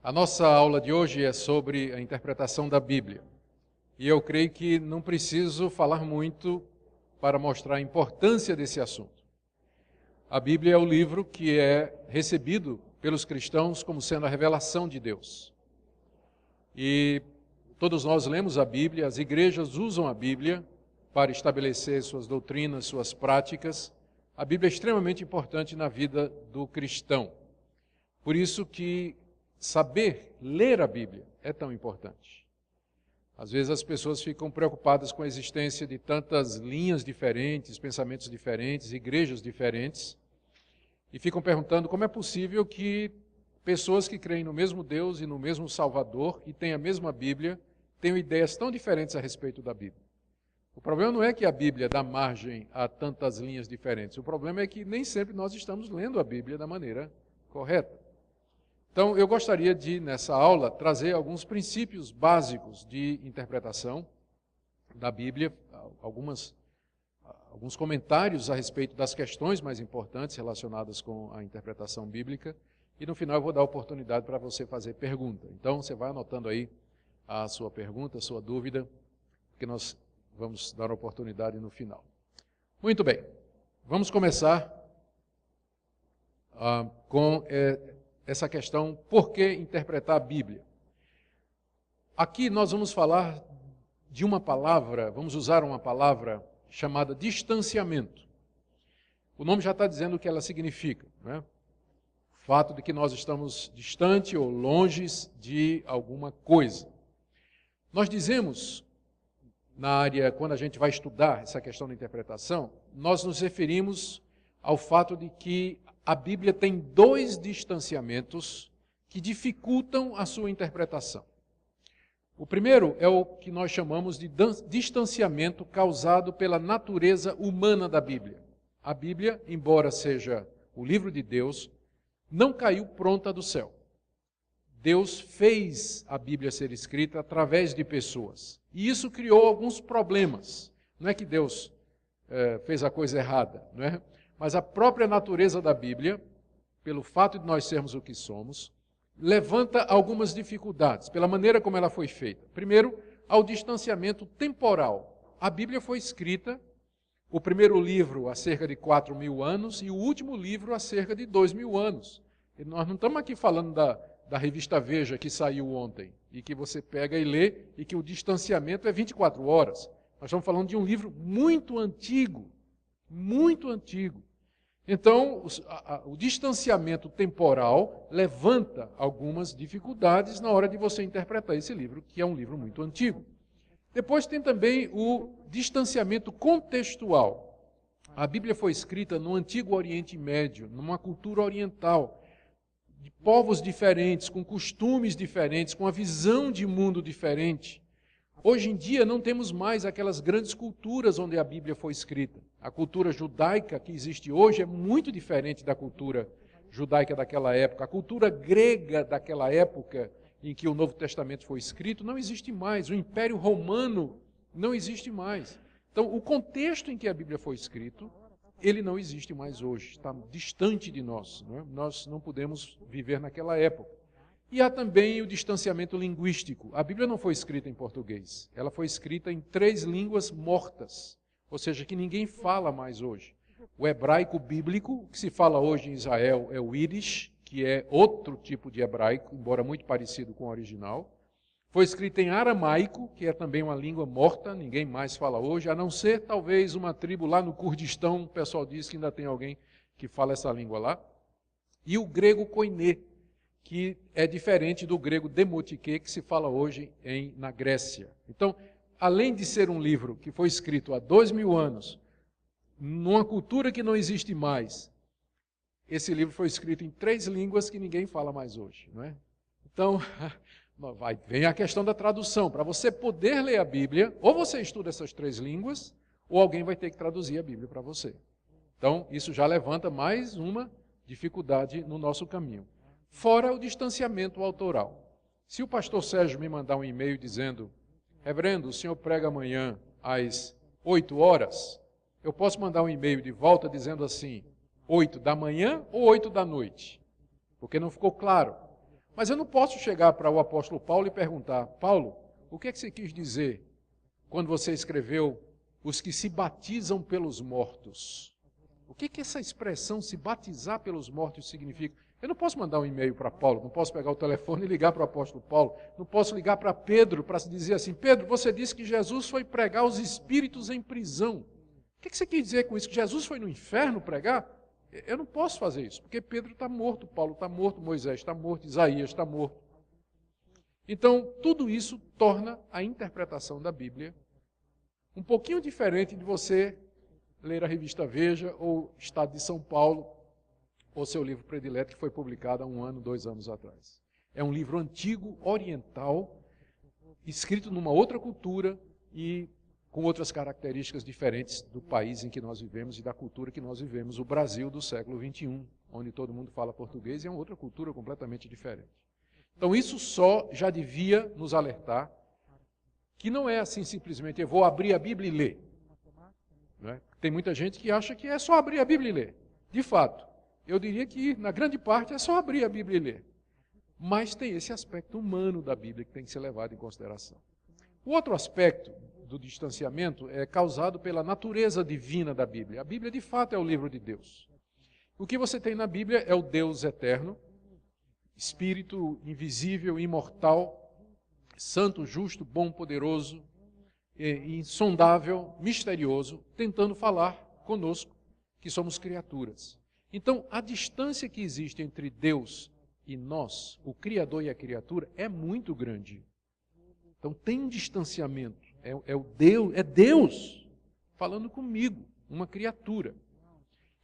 A nossa aula de hoje é sobre a interpretação da Bíblia. E eu creio que não preciso falar muito para mostrar a importância desse assunto. A Bíblia é o livro que é recebido pelos cristãos como sendo a revelação de Deus. E todos nós lemos a Bíblia, as igrejas usam a Bíblia para estabelecer suas doutrinas, suas práticas. A Bíblia é extremamente importante na vida do cristão. Por isso que saber ler a Bíblia é tão importante. Às vezes as pessoas ficam preocupadas com a existência de tantas linhas diferentes, pensamentos diferentes, igrejas diferentes, e ficam perguntando como é possível que pessoas que creem no mesmo Deus e no mesmo Salvador e têm a mesma Bíblia, tenham ideias tão diferentes a respeito da Bíblia. O problema não é que a Bíblia dá margem a tantas linhas diferentes, o problema é que nem sempre nós estamos lendo a Bíblia da maneira correta. Então, eu gostaria de, nessa aula, trazer alguns princípios básicos de interpretação da Bíblia, alguns comentários a respeito das questões mais importantes relacionadas com a interpretação bíblica, e no final eu vou dar a oportunidade para você fazer pergunta. Então, você vai anotando aí a sua pergunta, a sua dúvida, que nós vamos dar a oportunidade no final. Muito bem, vamos começar com essa questão, por que interpretar a Bíblia? Aqui nós vamos falar de uma palavra, vamos usar uma palavra chamada distanciamento. O nome já está dizendo o que ela significa, né? O fato de que nós estamos distante ou longe de alguma coisa. Nós dizemos, na área, quando a gente vai estudar essa questão da interpretação, nós nos referimos ao fato de que a Bíblia tem dois distanciamentos que dificultam a sua interpretação. O primeiro é o que nós chamamos de distanciamento causado pela natureza humana da Bíblia. A Bíblia, embora seja o livro de Deus, não caiu pronta do céu. Deus fez a Bíblia ser escrita através de pessoas. E isso criou alguns problemas. Não é que Deus fez a coisa errada, não é? Mas a própria natureza da Bíblia, pelo fato de nós sermos o que somos, levanta algumas dificuldades, pela maneira como ela foi feita. Primeiro, ao distanciamento temporal. A Bíblia foi escrita, o primeiro livro há cerca de 4.000 anos e o último livro há cerca de 2.000 anos. E nós não estamos aqui falando da revista Veja que saiu ontem, e que você pega e lê, e que o distanciamento é 24 horas. Nós estamos falando de um livro muito antigo. Muito antigo. Então, o distanciamento temporal levanta algumas dificuldades na hora de você interpretar esse livro, que é um livro muito antigo. Depois tem também o distanciamento contextual. A Bíblia foi escrita no Antigo Oriente Médio, numa cultura oriental, de povos diferentes, com costumes diferentes, com a visão de mundo diferente. Hoje em dia não temos mais aquelas grandes culturas onde a Bíblia foi escrita. A cultura judaica que existe hoje é muito diferente da cultura judaica daquela época. A cultura grega daquela época em que o Novo Testamento foi escrito não existe mais. O Império Romano não existe mais. Então, o contexto em que a Bíblia foi escrito, ele não existe mais hoje. Está distante de nós, não é? Nós não podemos viver naquela época. E há também o distanciamento linguístico. A Bíblia não foi escrita em português. Ela foi escrita em 3 línguas mortas, ou seja, que ninguém fala mais hoje. O hebraico bíblico, que se fala hoje em Israel, é o Yiddish, que é outro tipo de hebraico, embora muito parecido com o original. Foi escrita em aramaico, que é também uma língua morta, ninguém mais fala hoje, a não ser talvez uma tribo lá no Kurdistão, o pessoal diz que ainda tem alguém que fala essa língua lá. E o grego koiné, que é diferente do grego demotike, que se fala hoje na Grécia. Então, além de ser um livro que foi escrito há 2.000 anos, numa cultura que não existe mais, esse livro foi escrito em 3 línguas que ninguém fala mais hoje, não é? Então, vem a questão da tradução. Para você poder ler a Bíblia, ou você estuda essas 3 línguas, ou alguém vai ter que traduzir a Bíblia para você. Então, isso já levanta mais uma dificuldade no nosso caminho. Fora o distanciamento autoral. Se o pastor Sérgio me mandar um e-mail dizendo: reverendo, o senhor prega amanhã às 8 horas, eu posso mandar um e-mail de volta dizendo assim, 8 da manhã ou 8 da noite? Porque não ficou claro. Mas eu não posso chegar para o apóstolo Paulo e perguntar: Paulo, o que é que você quis dizer quando você escreveu os que se batizam pelos mortos? O que que essa expressão se batizar pelos mortos significa? Eu não posso mandar um e-mail para Paulo, não posso pegar o telefone e ligar para o apóstolo Paulo, não posso ligar para Pedro para dizer assim: Pedro, você disse que Jesus foi pregar os espíritos em prisão. O que você quer dizer com isso? Que Jesus foi no inferno pregar? Eu não posso fazer isso, porque Pedro está morto, Paulo está morto, Moisés está morto, Isaías está morto. Então, tudo isso torna a interpretação da Bíblia um pouquinho diferente de você ler a revista Veja ou Estado de São Paulo, ou seu livro predileto que foi publicado há 1 ano, 2 anos atrás. É um livro antigo, oriental, escrito numa outra cultura e com outras características diferentes do país em que nós vivemos e da cultura que nós vivemos, o Brasil do século XXI, onde todo mundo fala português e é uma outra cultura completamente diferente. Então isso só já devia nos alertar que não é assim simplesmente eu vou abrir a Bíblia e ler. Não é? Tem muita gente que acha que é só abrir a Bíblia e ler. De fato, eu diria que na grande parte é só abrir a Bíblia e ler. Mas tem esse aspecto humano da Bíblia que tem que ser levado em consideração. O outro aspecto do distanciamento é causado pela natureza divina da Bíblia. A Bíblia, de fato, é o livro de Deus. O que você tem na Bíblia é o Deus eterno, Espírito invisível, imortal, santo, justo, bom, poderoso, insondável, misterioso, tentando falar conosco, que somos criaturas. Então, a distância que existe entre Deus e nós, o Criador e a criatura, é muito grande. Então, tem um distanciamento. É Deus falando comigo, uma criatura.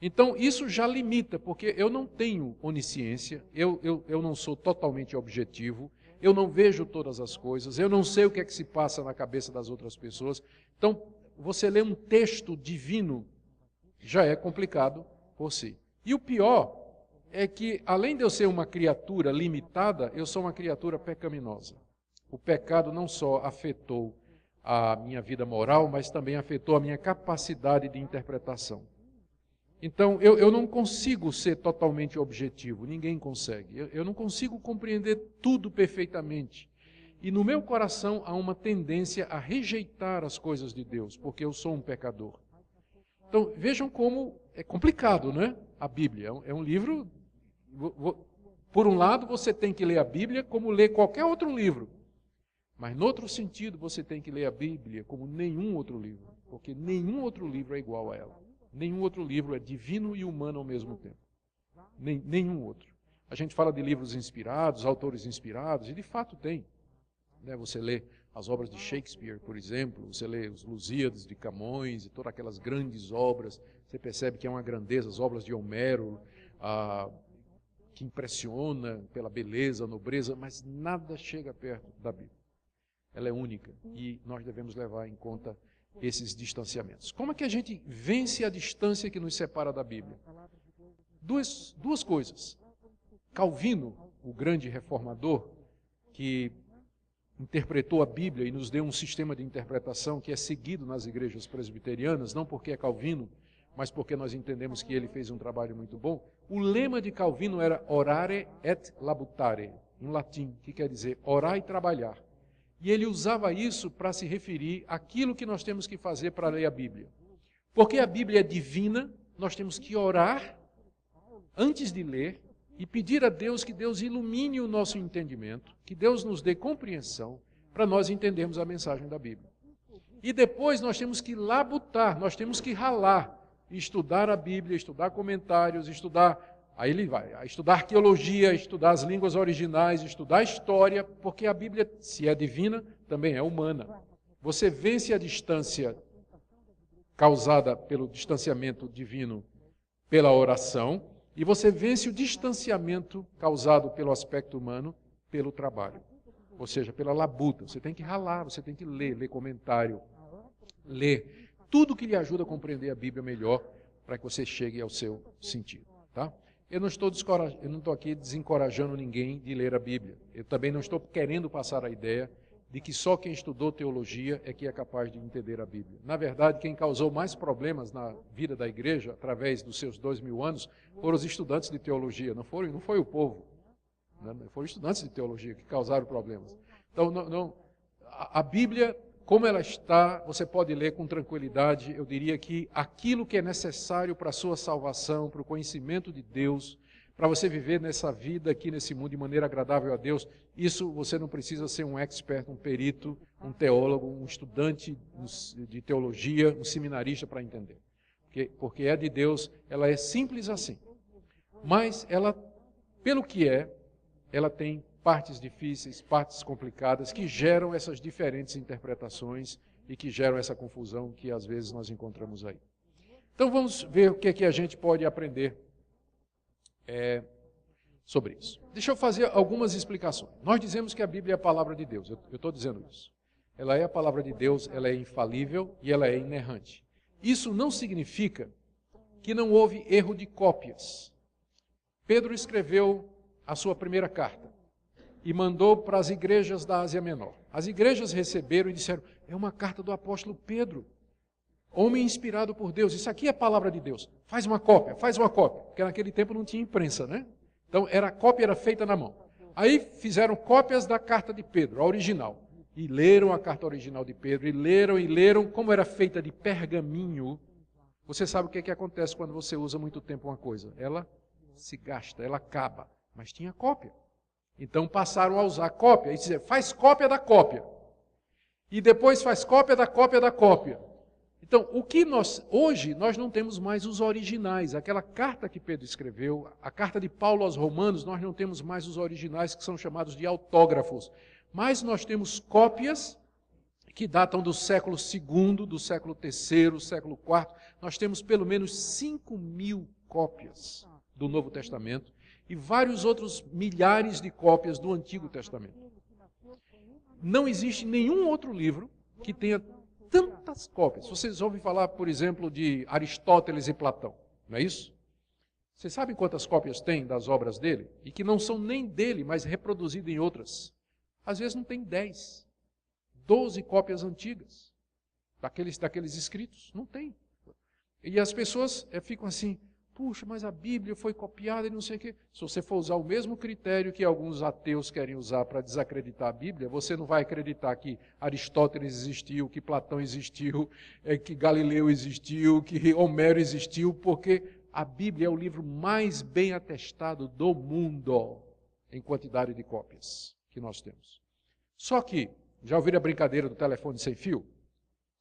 Então, isso já limita, porque eu não tenho onisciência, eu não sou totalmente objetivo, eu não vejo todas as coisas, eu não sei o que é que se passa na cabeça das outras pessoas. Então, você lê um texto divino, já é complicado por si. E o pior é que, além de eu ser uma criatura limitada, eu sou uma criatura pecaminosa. O pecado não só afetou a minha vida moral, mas também afetou a minha capacidade de interpretação. Então, eu não consigo ser totalmente objetivo, ninguém consegue. Eu não consigo compreender tudo perfeitamente. E no meu coração há uma tendência a rejeitar as coisas de Deus, porque eu sou um pecador. Então, vejam como é complicado, não é? A Bíblia é um livro... Por um lado, você tem que ler a Bíblia como ler qualquer outro livro. Mas, no outro sentido, você tem que ler a Bíblia como nenhum outro livro, porque nenhum outro livro é igual a ela. Nenhum outro livro é divino e humano ao mesmo tempo. Nenhum outro. A gente fala de livros inspirados, autores inspirados, e de fato tem. Né? Você lê as obras de Shakespeare, por exemplo, você lê os Lusíadas de Camões e todas aquelas grandes obras, você percebe que é uma grandeza, as obras de Homero, que impressiona pela beleza, nobreza, mas nada chega perto da Bíblia. Ela é única e nós devemos levar em conta esses distanciamentos. Como é que a gente vence a distância que nos separa da Bíblia? Duas coisas. Calvino, o grande reformador, que interpretou a Bíblia e nos deu um sistema de interpretação que é seguido nas igrejas presbiterianas, não porque é Calvino, mas porque nós entendemos que ele fez um trabalho muito bom. O lema de Calvino era orare et labutare, em latim, que quer dizer orar e trabalhar. E ele usava isso para se referir àquilo que nós temos que fazer para ler a Bíblia. Porque a Bíblia é divina, nós temos que orar antes de ler e pedir a Deus que Deus ilumine o nosso entendimento, que Deus nos dê compreensão para nós entendermos a mensagem da Bíblia. E depois nós temos que labutar, nós temos que ralar, estudar a Bíblia, estudar comentários, aí ele vai estudar arqueologia, estudar as línguas originais, estudar a história, porque a Bíblia, se é divina, também é humana. Você vence a distância causada pelo distanciamento divino pela oração, e você vence o distanciamento causado pelo aspecto humano pelo trabalho. Ou seja, pela labuta. Você tem que ralar, você tem que ler comentário, ler tudo que lhe ajuda a compreender a Bíblia melhor para que você chegue ao seu sentido. Tá? Eu não estou aqui desencorajando ninguém de ler a Bíblia. Eu também não estou querendo passar a ideia de que só quem estudou teologia é que é capaz de entender a Bíblia. Na verdade, quem causou mais problemas na vida da igreja, através dos seus 2000 anos, foram os estudantes de teologia, não foi o povo. né? Foram estudantes de teologia que causaram problemas. Então, a Bíblia, como ela está, você pode ler com tranquilidade. Eu diria que aquilo que é necessário para a sua salvação, para o conhecimento de Deus, para você viver nessa vida aqui, nesse mundo, de maneira agradável a Deus, isso você não precisa ser um expert, um perito, um teólogo, um estudante de teologia, um seminarista para entender. Porque é de Deus, ela é simples assim. Mas ela, pelo que ela tem partes difíceis, partes complicadas, que geram essas diferentes interpretações e que geram essa confusão que às vezes nós encontramos aí. Então vamos ver o que é que a gente pode aprender sobre isso. Deixa eu fazer algumas explicações. Nós dizemos que a Bíblia é a palavra de Deus, eu estou dizendo isso. Ela é a palavra de Deus, ela é infalível e ela é inerrante. Isso não significa que não houve erro de cópias. Pedro escreveu a sua primeira carta e mandou para as igrejas da Ásia Menor. As igrejas receberam e disseram, é uma carta do apóstolo Pedro, homem inspirado por Deus, isso aqui é a palavra de Deus, faz uma cópia, porque naquele tempo não tinha imprensa, né? Então a cópia era feita na mão. Aí fizeram cópias da carta de Pedro, a original, e leram a carta original de Pedro, e leram, como era feita de pergaminho. Você sabe o que acontece quando você usa muito tempo uma coisa? Ela se gasta, ela acaba, mas tinha cópia. Então passaram a usar cópia, e dizer, faz cópia da cópia. E depois faz cópia da cópia da cópia. Então, hoje nós não temos mais os originais. Aquela carta que Pedro escreveu, a carta de Paulo aos Romanos, nós não temos mais os originais, que são chamados de autógrafos. Mas nós temos cópias que datam do século II, do século III, século IV. Nós temos pelo menos 5.000 cópias do Novo Testamento e vários outros milhares de cópias do Antigo Testamento. Não existe nenhum outro livro que tenha tantas cópias. Vocês ouvem falar, por exemplo, de Aristóteles e Platão, não é isso? Vocês sabem quantas cópias tem das obras dele? E que não são nem dele, mas reproduzidas em outras. Às vezes não tem 10, 12 cópias antigas daqueles escritos. Não tem. E as pessoas ficam assim, puxa, mas a Bíblia foi copiada e não sei o quê. Se você for usar o mesmo critério que alguns ateus querem usar para desacreditar a Bíblia, você não vai acreditar que Aristóteles existiu, que Platão existiu, que Galileu existiu, que Homero existiu, porque a Bíblia é o livro mais bem atestado do mundo em quantidade de cópias que nós temos. Só que, já ouviram a brincadeira do telefone sem fio?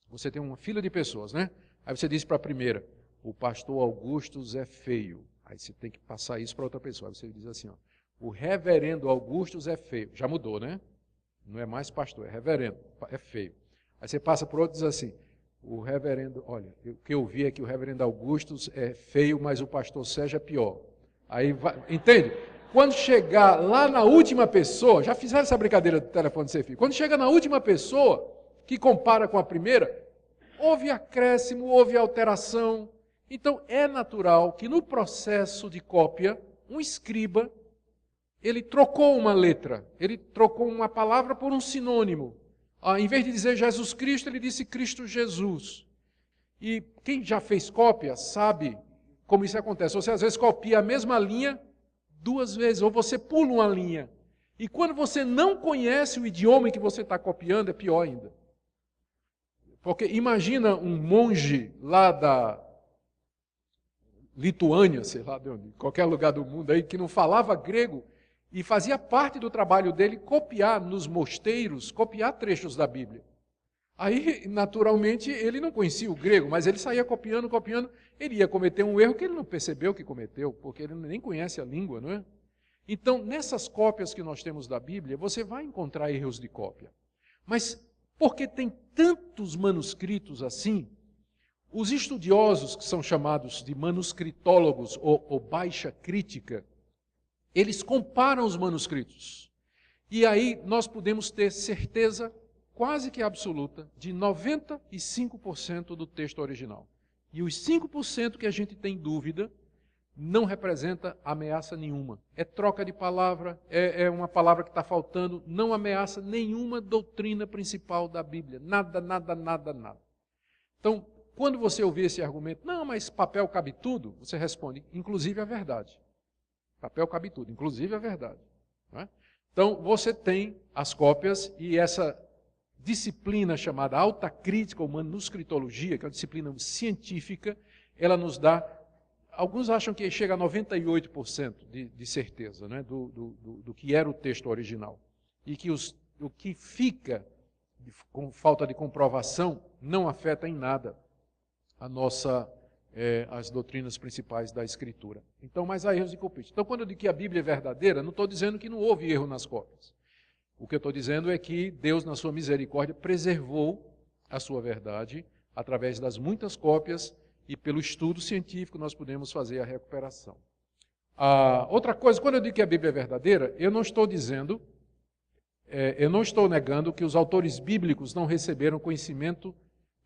Você tem uma fila de pessoas, né? Aí você diz para a primeira, o pastor Augustus é feio. Aí você tem que passar isso para outra pessoa. Aí você diz assim, ó, o reverendo Augustus é feio. Já mudou, né? Não é mais pastor, é reverendo, é feio. Aí você passa para outro e diz assim, o reverendo, olha, o que eu vi é que o reverendo Augustus é feio, mas o pastor Sérgio é pior. Aí vai, entende? Quando chegar lá na última pessoa, já fizeram essa brincadeira do telefone sem fio, quando chega na última pessoa, que compara com a primeira, houve acréscimo, houve alteração. Então, é natural que no processo de cópia, um escriba, ele trocou uma letra, ele trocou uma palavra por um sinônimo. Em vez de dizer Jesus Cristo, ele disse Cristo Jesus. E quem já fez cópia sabe como isso acontece. Você às vezes copia a mesma linha 2 vezes, ou você pula uma linha. E quando você não conhece o idioma em que você está copiando, é pior ainda. Porque imagina um monge lá da Lituânia, sei lá de onde, qualquer lugar do mundo aí, que não falava grego, e fazia parte do trabalho dele copiar nos mosteiros, copiar trechos da Bíblia. Aí, naturalmente, ele não conhecia o grego, mas ele saía copiando, ele ia cometer um erro que ele não percebeu que cometeu, porque ele nem conhece a língua, não é? Então, nessas cópias que nós temos da Bíblia, você vai encontrar erros de cópia. Mas, porque tem tantos manuscritos assim, os estudiosos, que são chamados de manuscritólogos ou baixa crítica, eles comparam os manuscritos. E aí nós podemos ter certeza quase que absoluta de 95% do texto original. E os 5% que a gente tem dúvida não representa ameaça nenhuma. É troca de palavra, é uma palavra que está faltando, não ameaça nenhuma doutrina principal da Bíblia. Nada, nada, nada, nada. Então, quando você ouvir esse argumento, não, mas papel cabe tudo, você responde, inclusive a verdade. Papel cabe tudo, inclusive a verdade. não é? Então, você tem as cópias e essa disciplina chamada alta crítica ou manuscritologia, que é uma disciplina científica, ela nos dá, alguns acham que chega a 98% de certeza, né, do que era o texto original. E que o que fica com falta de comprovação não afeta em nada as doutrinas principais da Escritura. Então, mas há erros e culpitos. Então, quando eu digo que a Bíblia é verdadeira, não estou dizendo que não houve erro nas cópias. O que eu estou dizendo é que Deus, na sua misericórdia, preservou a sua verdade através das muitas cópias e pelo estudo científico nós podemos fazer a recuperação. Outra coisa, quando eu digo que a Bíblia é verdadeira, eu não estou negando que os autores bíblicos não receberam conhecimento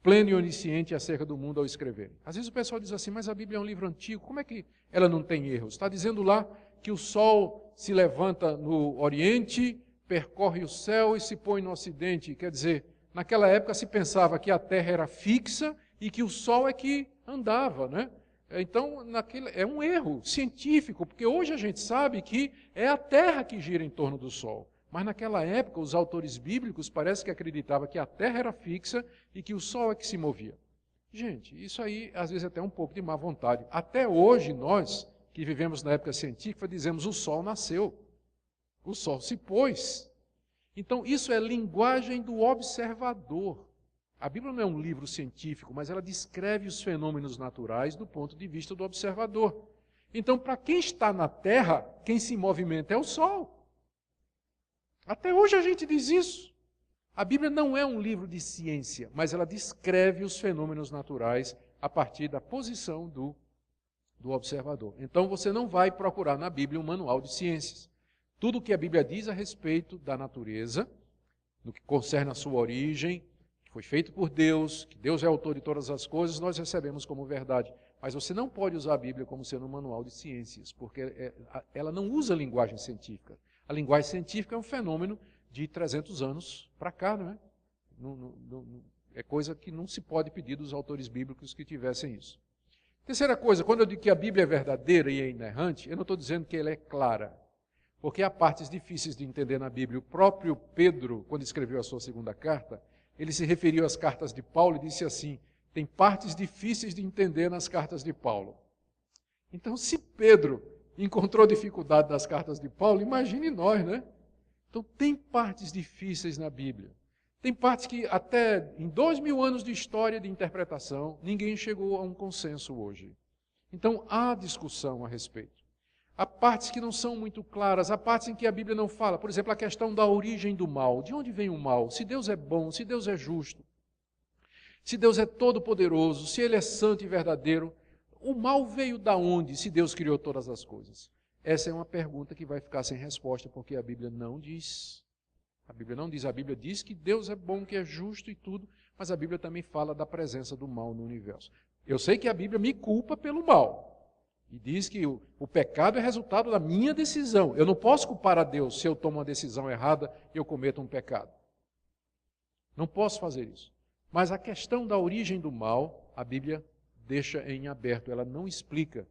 pleno e onisciente acerca do mundo ao escreverem. Às vezes o pessoal diz assim, mas a Bíblia é um livro antigo, como é que ela não tem erros? Está dizendo lá que o sol se levanta no Oriente, percorre o céu e se põe no Ocidente. Quer dizer, naquela época se pensava que a Terra era fixa e que o sol é que andava, né? Então, é um erro científico, porque hoje a gente sabe que é a Terra que gira em torno do sol. Mas naquela época, os autores bíblicos parece que acreditavam que a Terra era fixa e que o Sol é que se movia. Gente, isso aí, às vezes, é até um pouco de má vontade. Até hoje, nós, que vivemos na época científica, dizemos o Sol nasceu, o Sol se pôs. Então, isso é linguagem do observador. A Bíblia não é um livro científico, mas ela descreve os fenômenos naturais do ponto de vista do observador. Então, para quem está na Terra, quem se movimenta é o Sol. Até hoje a gente diz isso. A Bíblia não é um livro de ciência, mas ela descreve os fenômenos naturais a partir da posição do observador. Então você não vai procurar na Bíblia um manual de ciências. Tudo o que a Bíblia diz a respeito da natureza, no que concerne a sua origem, que foi feito por Deus, que Deus é autor de todas as coisas, nós recebemos como verdade. Mas você não pode usar a Bíblia como sendo um manual de ciências, porque ela não usa linguagem científica. A linguagem científica é um fenômeno de 300 anos para cá, não é? É coisa que não se pode pedir dos autores bíblicos que tivessem isso. Terceira coisa, quando eu digo que a Bíblia é verdadeira e é inerrante, eu não estou dizendo que ela é clara, porque há partes difíceis de entender na Bíblia. O próprio Pedro, quando escreveu a sua segunda carta, ele se referiu às cartas de Paulo e disse assim, tem partes difíceis de entender nas cartas de Paulo. Então, se Pedro encontrou dificuldade nas cartas de Paulo, imagine nós, né? Então tem partes difíceis na Bíblia. Tem partes que até em 2000 anos de história de interpretação, ninguém chegou a um consenso hoje. Então há discussão a respeito. Há partes que não são muito claras, há partes em que a Bíblia não fala. Por exemplo, a questão da origem do mal. De onde vem o mal? Se Deus é bom, se Deus é justo, se Deus é todo-poderoso, se Ele é santo e verdadeiro, o mal veio da onde, se Deus criou todas as coisas? Essa é uma pergunta que vai ficar sem resposta, porque a Bíblia não diz. A Bíblia não diz. A Bíblia diz que Deus é bom, que é justo e tudo, mas a Bíblia também fala da presença do mal no universo. Eu sei que a Bíblia me culpa pelo mal. E diz que o pecado é resultado da minha decisão. Eu não posso culpar a Deus se eu tomo uma decisão errada e eu cometo um pecado. Não posso fazer isso. Mas a questão da origem do mal, a Bíblia deixa em aberto, ela não explica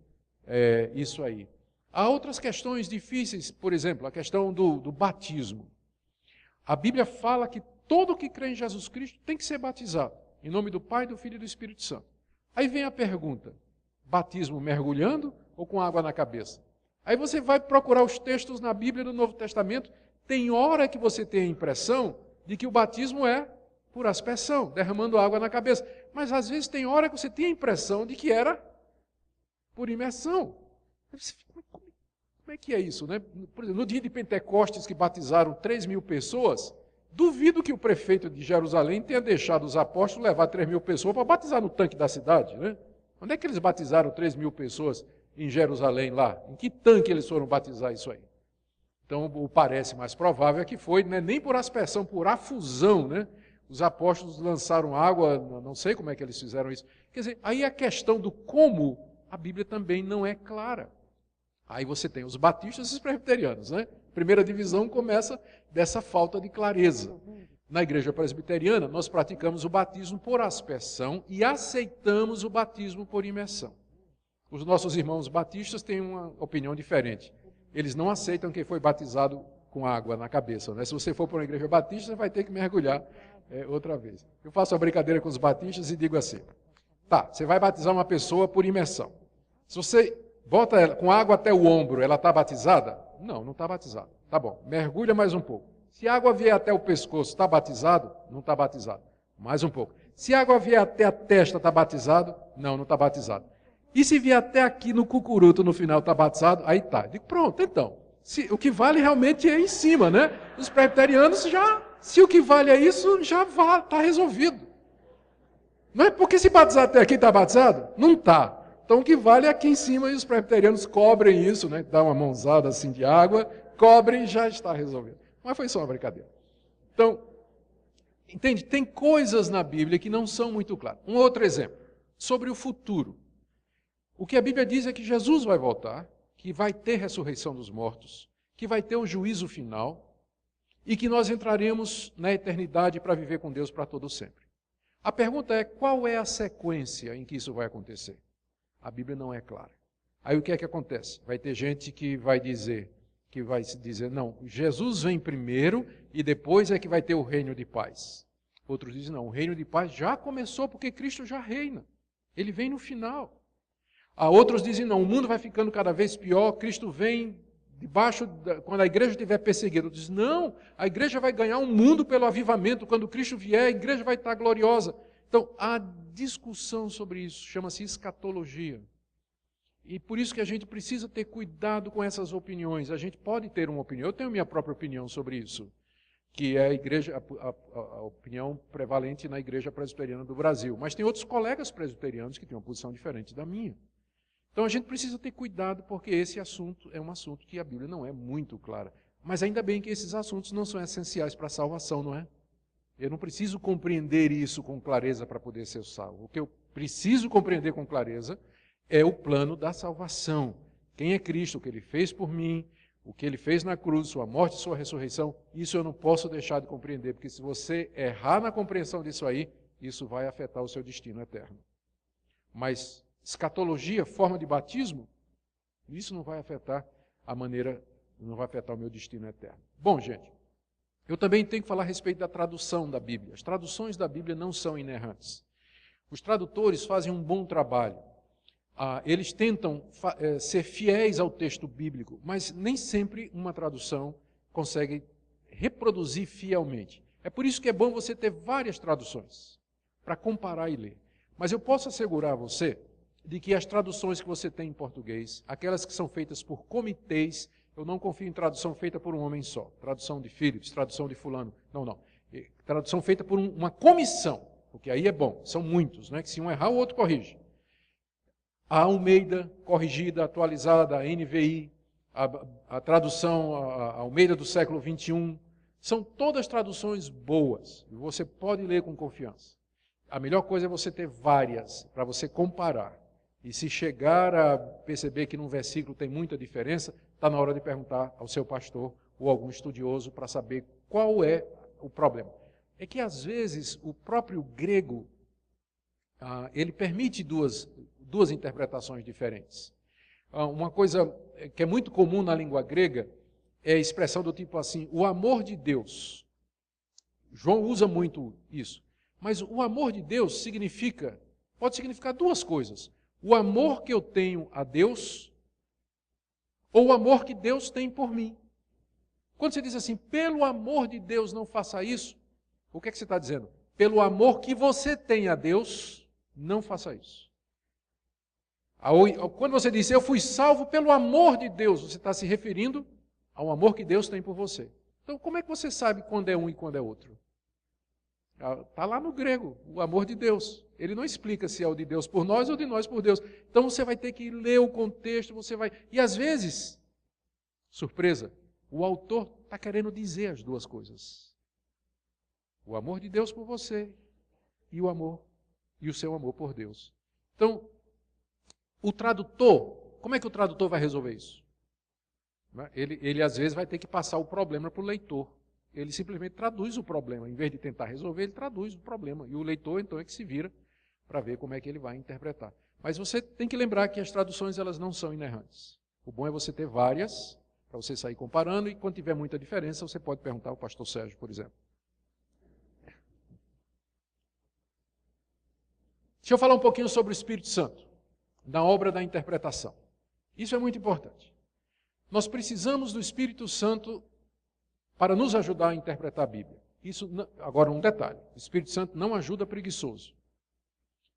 isso aí. Há outras questões difíceis, por exemplo, a questão do batismo. A Bíblia fala que todo que crê em Jesus Cristo tem que ser batizado, em nome do Pai, do Filho e do Espírito Santo. Aí vem a pergunta, batismo mergulhando ou com água na cabeça? Aí você vai procurar os textos na Bíblia do Novo Testamento, tem hora que você tem a impressão de que o batismo é por aspersão, derramando água na cabeça. Mas às vezes tem hora que você tem a impressão de que era por imersão. Como é que é isso, né? Por exemplo, no dia de Pentecostes, que batizaram 3.000 pessoas, duvido que o prefeito de Jerusalém tenha deixado os apóstolos levar 3.000 pessoas para batizar no tanque da cidade, né? Onde é que eles batizaram 3.000 pessoas em Jerusalém lá? Em que tanque eles foram batizar isso aí? Então, o parece mais provável é que foi, né, nem por aspersão, por afusão, né? Os apóstolos lançaram água, não sei como é que eles fizeram isso. Quer dizer, aí a questão do como, a Bíblia também não é clara. Aí você tem os batistas e os presbiterianos, né? Primeira divisão começa dessa falta de clareza. Na igreja presbiteriana, nós praticamos o batismo por aspersão e aceitamos o batismo por imersão. Os nossos irmãos batistas têm uma opinião diferente. Eles não aceitam quem foi batizado com água na cabeça, né? Se você for para uma igreja batista, você vai ter que mergulhar outra vez. Eu faço uma brincadeira com os batistas e digo assim, tá, você vai batizar uma pessoa por imersão. Se você bota ela com água até o ombro, ela está batizada? Não, não está batizada. Tá bom, mergulha mais um pouco. Se a água vier até o pescoço, está batizado? Não está batizado. Mais um pouco. Se a água vier até a testa, está batizado? Não, não está batizado. E se vier até aqui no cucuruto, no final, está batizado? Aí tá. Digo, pronto, então. O que vale realmente é em cima, né? Os presbiterianos se o que vale é isso, já está resolvido. Não é porque se batizar até aqui está batizado? Não está. Então o que vale é aqui em cima e os presbiterianos cobrem isso, né? Dá uma mãozada assim de água, cobrem e já está resolvido. Mas foi só uma brincadeira. Então, entende? Tem coisas na Bíblia que não são muito claras. Um outro exemplo, sobre o futuro. O que a Bíblia diz é que Jesus vai voltar, que vai ter ressurreição dos mortos, que vai ter o juízo final e que nós entraremos na eternidade para viver com Deus para todo sempre. A pergunta é, qual é a sequência em que isso vai acontecer? A Bíblia não é clara. Aí o que é que acontece? Vai ter gente que vai dizer, não, Jesus vem primeiro e depois é que vai ter o reino de paz. Outros dizem, não, o reino de paz já começou porque Cristo já reina. Ele vem no final. Outros dizem, não, o mundo vai ficando cada vez pior, Cristo vem quando a igreja estiver perseguida. Outros dizem, não, a igreja vai ganhar um mundo pelo avivamento, quando Cristo vier, a igreja vai estar gloriosa. Então, a discussão sobre isso chama-se escatologia. E por isso que a gente precisa ter cuidado com essas opiniões. A gente pode ter uma opinião, eu tenho minha própria opinião sobre isso, que é a opinião prevalente na Igreja Presbiteriana do Brasil. Mas tem outros colegas presbiterianos que têm uma posição diferente da minha. Então a gente precisa ter cuidado, porque esse assunto é um assunto que a Bíblia não é muito clara. Mas ainda bem que esses assuntos não são essenciais para a salvação, não é? Eu não preciso compreender isso com clareza para poder ser salvo. O que eu preciso compreender com clareza é o plano da salvação. Quem é Cristo, o que Ele fez por mim, o que Ele fez na cruz, sua morte e sua ressurreição, isso eu não posso deixar de compreender, porque se você errar na compreensão disso aí, isso vai afetar o seu destino eterno. Mas escatologia, forma de batismo, isso não vai afetar não vai afetar o meu destino eterno. Bom, gente, eu também tenho que falar a respeito da tradução da Bíblia. As traduções da Bíblia não são inerrantes. Os tradutores fazem um bom trabalho. Eles tentam ser fiéis ao texto bíblico, mas nem sempre uma tradução consegue reproduzir fielmente. É por isso que é bom você ter várias traduções, para comparar e ler. Mas eu posso assegurar a você de que as traduções que você tem em português, aquelas que são feitas por comitês, eu não confio em tradução feita por um homem só. Tradução de Phillips, tradução de fulano. Não. Tradução feita por uma comissão, porque aí é bom. São muitos, né? Que se um errar, o outro corrige. A Almeida, corrigida, atualizada, a NVI, a tradução a Almeida do século XXI, são todas traduções boas. E você pode ler com confiança. A melhor coisa é você ter várias, para você comparar. E se chegar a perceber que num versículo tem muita diferença, está na hora de perguntar ao seu pastor ou algum estudioso para saber qual é o problema. É que às vezes o próprio grego, ele permite duas interpretações diferentes. Uma coisa que é muito comum na língua grega é a expressão do tipo assim, o amor de Deus. João usa muito isso. Mas o amor de Deus pode significar duas coisas. O amor que eu tenho a Deus ou o amor que Deus tem por mim. Quando você diz assim, pelo amor de Deus não faça isso, o que é que você está dizendo? Pelo amor que você tem a Deus, não faça isso. Quando você diz, eu fui salvo pelo amor de Deus, você está se referindo ao amor que Deus tem por você. Então, como é que você sabe quando é um e quando é outro? Está lá no grego, o amor de Deus. Ele não explica se é o de Deus por nós ou de nós por Deus. Então você vai ter que ler o contexto, E às vezes, surpresa, o autor está querendo dizer as duas coisas. O amor de Deus por você e o seu amor por Deus. Então, o tradutor, como é que o tradutor vai resolver isso? Ele às vezes vai ter que passar o problema para o leitor. Ele simplesmente traduz o problema. Em vez de tentar resolver, ele traduz o problema. E o leitor, então, é que se vira para ver como é que ele vai interpretar. Mas você tem que lembrar que as traduções elas não são inerrantes. O bom é você ter várias para você sair comparando, e quando tiver muita diferença, você pode perguntar ao pastor Sérgio, por exemplo. Deixa eu falar um pouquinho sobre o Espírito Santo, na obra da interpretação. Isso é muito importante. Nós precisamos do Espírito Santo para nos ajudar a interpretar a Bíblia. Isso, agora um detalhe, o Espírito Santo não ajuda preguiçoso.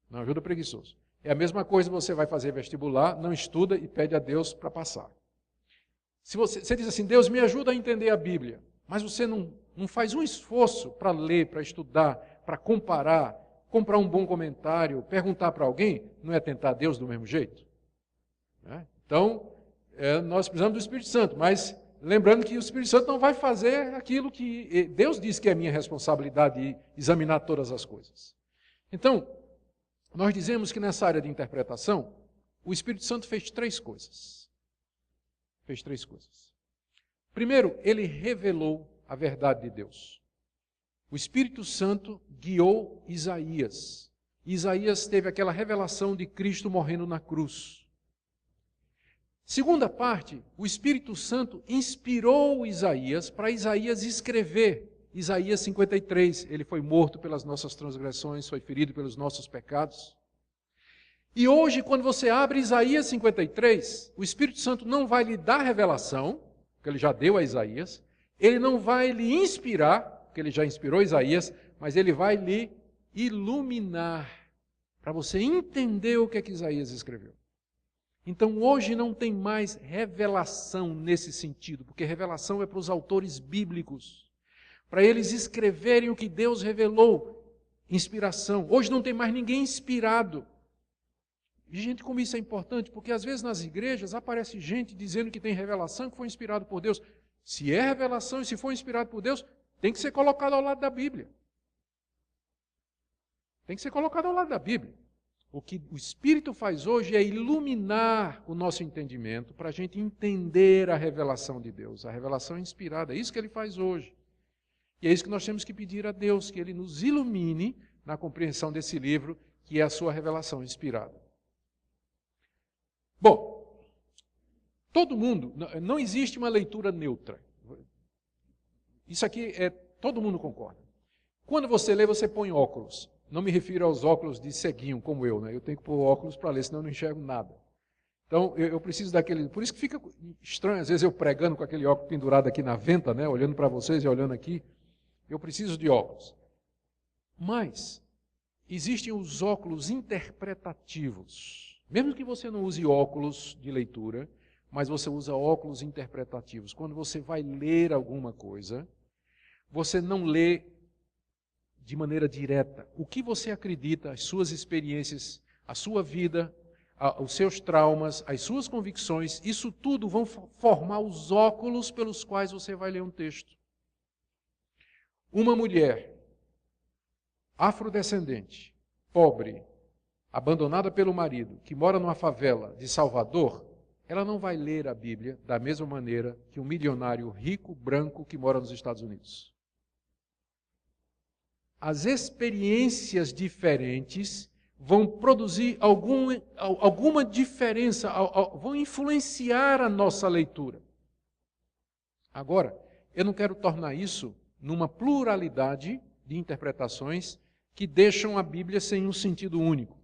Não ajuda preguiçoso. É a mesma coisa, você vai fazer vestibular, não estuda e pede a Deus para passar. Se você diz assim, Deus me ajuda a entender a Bíblia, mas você não faz um esforço para ler, para estudar, para comparar, comprar um bom comentário, perguntar para alguém, não é tentar Deus do mesmo jeito? Então, nós precisamos do Espírito Santo, mas lembrando que o Espírito Santo não vai fazer aquilo que Deus diz que é minha responsabilidade de examinar todas as coisas. Então, nós dizemos que nessa área de interpretação, o Espírito Santo fez três coisas. Fez três coisas. Primeiro, ele revelou a verdade de Deus. O Espírito Santo guiou Isaías. Isaías teve aquela revelação de Cristo morrendo na cruz. Segunda parte, o Espírito Santo inspirou Isaías para Isaías escrever Isaías 53. Ele foi morto pelas nossas transgressões, foi ferido pelos nossos pecados. E hoje, quando você abre Isaías 53, o Espírito Santo não vai lhe dar revelação, que ele já deu a Isaías, ele não vai lhe inspirar, que ele já inspirou Isaías, mas ele vai lhe iluminar, para você entender o que é que Isaías escreveu. Então hoje não tem mais revelação nesse sentido, porque revelação é para os autores bíblicos, para eles escreverem o que Deus revelou, inspiração. Hoje não tem mais ninguém inspirado. E gente, como isso é importante, porque às vezes nas igrejas aparece gente dizendo que tem revelação, que foi inspirado por Deus. Se é revelação e se for inspirado por Deus, tem que ser colocado ao lado da Bíblia. Tem que ser colocado ao lado da Bíblia. O que o Espírito faz hoje é iluminar o nosso entendimento para a gente entender a revelação de Deus. A revelação inspirada, é isso que ele faz hoje. E é isso que nós temos que pedir a Deus, que ele nos ilumine na compreensão desse livro, que é a sua revelação inspirada. Bom, todo mundo, não existe uma leitura neutra. Isso aqui todo mundo concorda. Quando você lê, você põe óculos. Não me refiro aos óculos de ceguinho, como eu, né? Eu tenho que pôr óculos para ler, senão eu não enxergo nada. Então, eu preciso daquele... Por isso que fica estranho, às vezes eu pregando com aquele óculos pendurado aqui na venta, né? Olhando para vocês e olhando aqui. Eu preciso de óculos. Mas, existem os óculos interpretativos. Mesmo que você não use óculos de leitura, mas você usa óculos interpretativos. Quando você vai ler alguma coisa, você não lê de maneira direta. O que você acredita, as suas experiências, a sua vida, os seus traumas, as suas convicções, isso tudo vão formar os óculos pelos quais você vai ler um texto. Uma mulher afrodescendente, pobre, abandonada pelo marido, que mora numa favela de Salvador, ela não vai ler a Bíblia da mesma maneira que um milionário rico, branco, que mora nos Estados Unidos. As experiências diferentes vão produzir alguma diferença, vão influenciar a nossa leitura. Agora, eu não quero tornar isso numa pluralidade de interpretações que deixam a Bíblia sem um sentido único.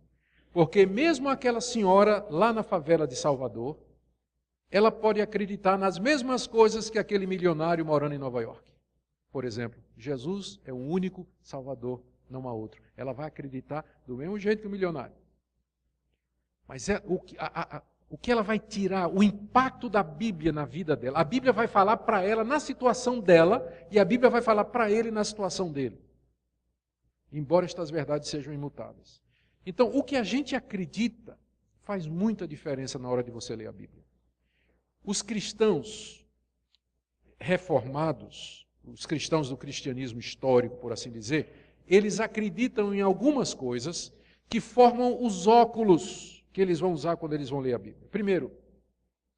Porque mesmo aquela senhora lá na favela de Salvador, ela pode acreditar nas mesmas coisas que aquele milionário morando em Nova York. Por exemplo, Jesus é o único Salvador, não há outro. Ela vai acreditar do mesmo jeito que o milionário. Mas o que ela vai tirar, o impacto da Bíblia na vida dela, a Bíblia vai falar para ela na situação dela e a Bíblia vai falar para ele na situação dele. Embora estas verdades sejam imutáveis. Então, o que a gente acredita faz muita diferença na hora de você ler a Bíblia. Os cristãos reformados, os cristãos do cristianismo histórico, por assim dizer, eles acreditam em algumas coisas que formam os óculos que eles vão usar quando eles vão ler a Bíblia. Primeiro,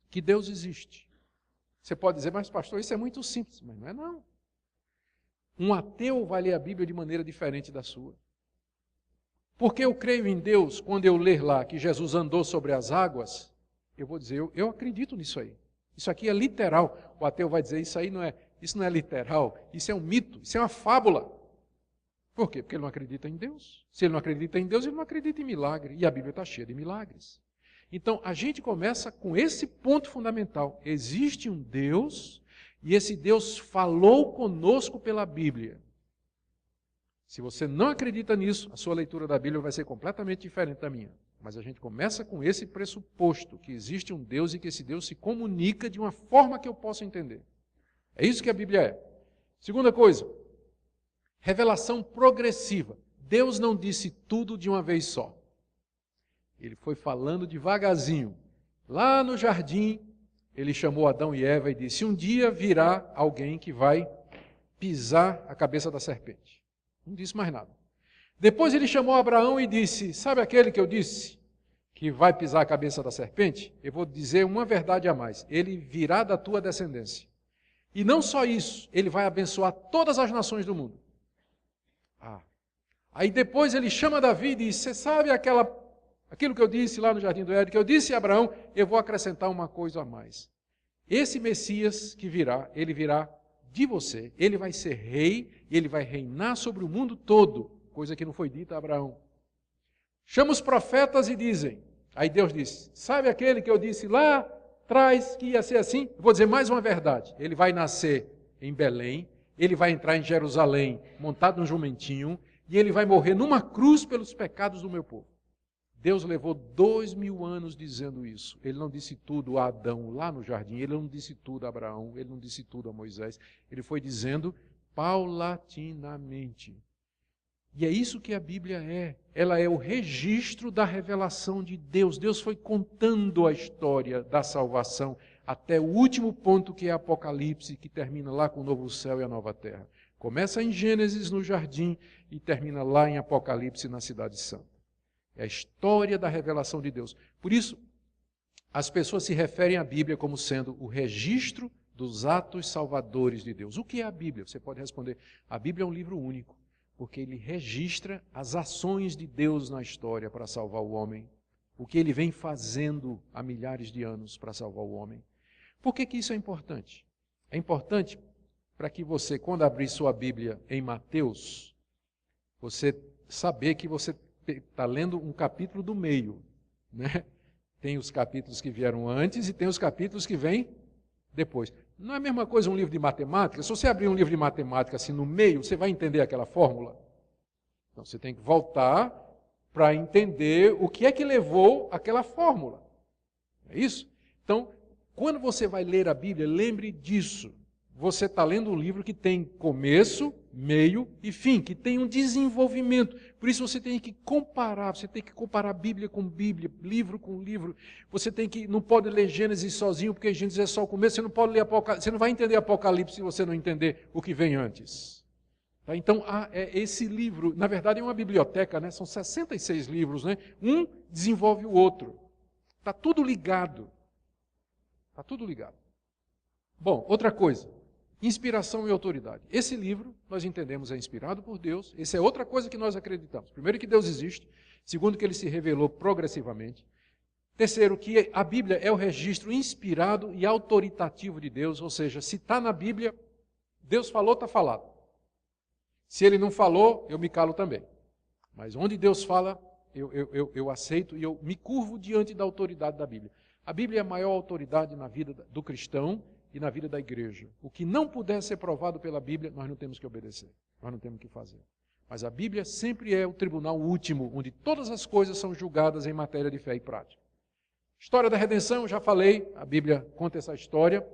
que Deus existe. Você pode dizer, mas pastor, isso é muito simples. Mas não é não. Um ateu vai ler a Bíblia de maneira diferente da sua. Porque eu creio em Deus, quando eu ler lá que Jesus andou sobre as águas, eu vou dizer, eu acredito nisso aí. Isso aqui é literal. O ateu vai dizer, isso não é literal, isso é um mito, isso é uma fábula. Por quê? Porque ele não acredita em Deus. Se ele não acredita em Deus, ele não acredita em milagre. E a Bíblia está cheia de milagres. Então, a gente começa com esse ponto fundamental. Existe um Deus, e esse Deus falou conosco pela Bíblia. Se você não acredita nisso, a sua leitura da Bíblia vai ser completamente diferente da minha. Mas a gente começa com esse pressuposto, que existe um Deus e que esse Deus se comunica de uma forma que eu possa entender. É isso que a Bíblia é. Segunda coisa, revelação progressiva. Deus não disse tudo de uma vez só. Ele foi falando devagarzinho. Lá no jardim, ele chamou Adão e Eva e disse, um dia virá alguém que vai pisar a cabeça da serpente. Não disse mais nada. Depois ele chamou Abraão e disse, sabe aquele que eu disse que vai pisar a cabeça da serpente? Eu vou dizer uma verdade a mais. Ele virá da tua descendência. E não só isso, ele vai abençoar todas as nações do mundo. Aí depois ele chama Davi e diz, você sabe aquilo que eu disse lá no Jardim do Éden, que eu disse a Abraão, eu vou acrescentar uma coisa a mais. Esse Messias que virá, ele virá de você, ele vai ser rei, e ele vai reinar sobre o mundo todo, coisa que não foi dita a Abraão. Chama os profetas e dizem, aí Deus diz, sabe aquele que eu disse lá atrás que ia ser assim? Eu vou dizer mais uma verdade, ele vai nascer em Belém, ele vai entrar em Jerusalém montado num jumentinho, e ele vai morrer numa cruz pelos pecados do meu povo. Deus levou 2000 anos dizendo isso. Ele não disse tudo a Adão lá no jardim, ele não disse tudo a Abraão, ele não disse tudo a Moisés. Ele foi dizendo paulatinamente. E é isso que a Bíblia é. Ela é o registro da revelação de Deus. Deus foi contando a história da salvação até o último ponto, que é Apocalipse, que termina lá com o novo céu e a nova terra. Começa em Gênesis, no jardim, e termina lá em Apocalipse, na cidade santa. É a história da revelação de Deus. Por isso, as pessoas se referem à Bíblia como sendo o registro dos atos salvadores de Deus. O que é a Bíblia? Você pode responder, a Bíblia é um livro único, porque ele registra as ações de Deus na história para salvar o homem, o que ele vem fazendo há milhares de anos para salvar o homem. Por que isso é importante? É importante para que você, quando abrir sua Bíblia em Mateus, você saber que você está lendo um capítulo do meio, né? Tem os capítulos que vieram antes e tem os capítulos que vêm depois. Não é a mesma coisa um livro de matemática? Se você abrir um livro de matemática assim no meio, você vai entender aquela fórmula? Então você tem que voltar para entender o que é que levou aquela fórmula. É isso? Então, quando você vai ler a Bíblia, lembre disso. Você está lendo um livro que tem começo, meio e fim, que tem um desenvolvimento. Por isso você tem que comparar Bíblia com Bíblia, livro com livro. Não pode ler Gênesis sozinho, porque Gênesis é só o começo, você não pode ler Apocalipse, você não vai entender Apocalipse se você não entender o que vem antes. Tá? Então, esse livro, na verdade é uma biblioteca, né? São 66 livros, né? Um desenvolve o outro. Está tudo ligado. Está tudo ligado. Bom, outra coisa. Inspiração e autoridade. Esse livro, nós entendemos, é inspirado por Deus. Essa é outra coisa que nós acreditamos. Primeiro, que Deus existe. Segundo, que ele se revelou progressivamente. Terceiro, que a Bíblia é o registro inspirado e autoritativo de Deus. Ou seja, se está na Bíblia, Deus falou, está falado. Se ele não falou, eu me calo também. Mas onde Deus fala, eu aceito e eu me curvo diante da autoridade da Bíblia. A Bíblia é a maior autoridade na vida do cristão e na vida da igreja. O que não puder ser provado pela Bíblia, nós não temos que obedecer, nós não temos que fazer. Mas a Bíblia sempre é o tribunal último, onde todas as coisas são julgadas em matéria de fé e prática. História da redenção, eu já falei, a Bíblia conta essa história.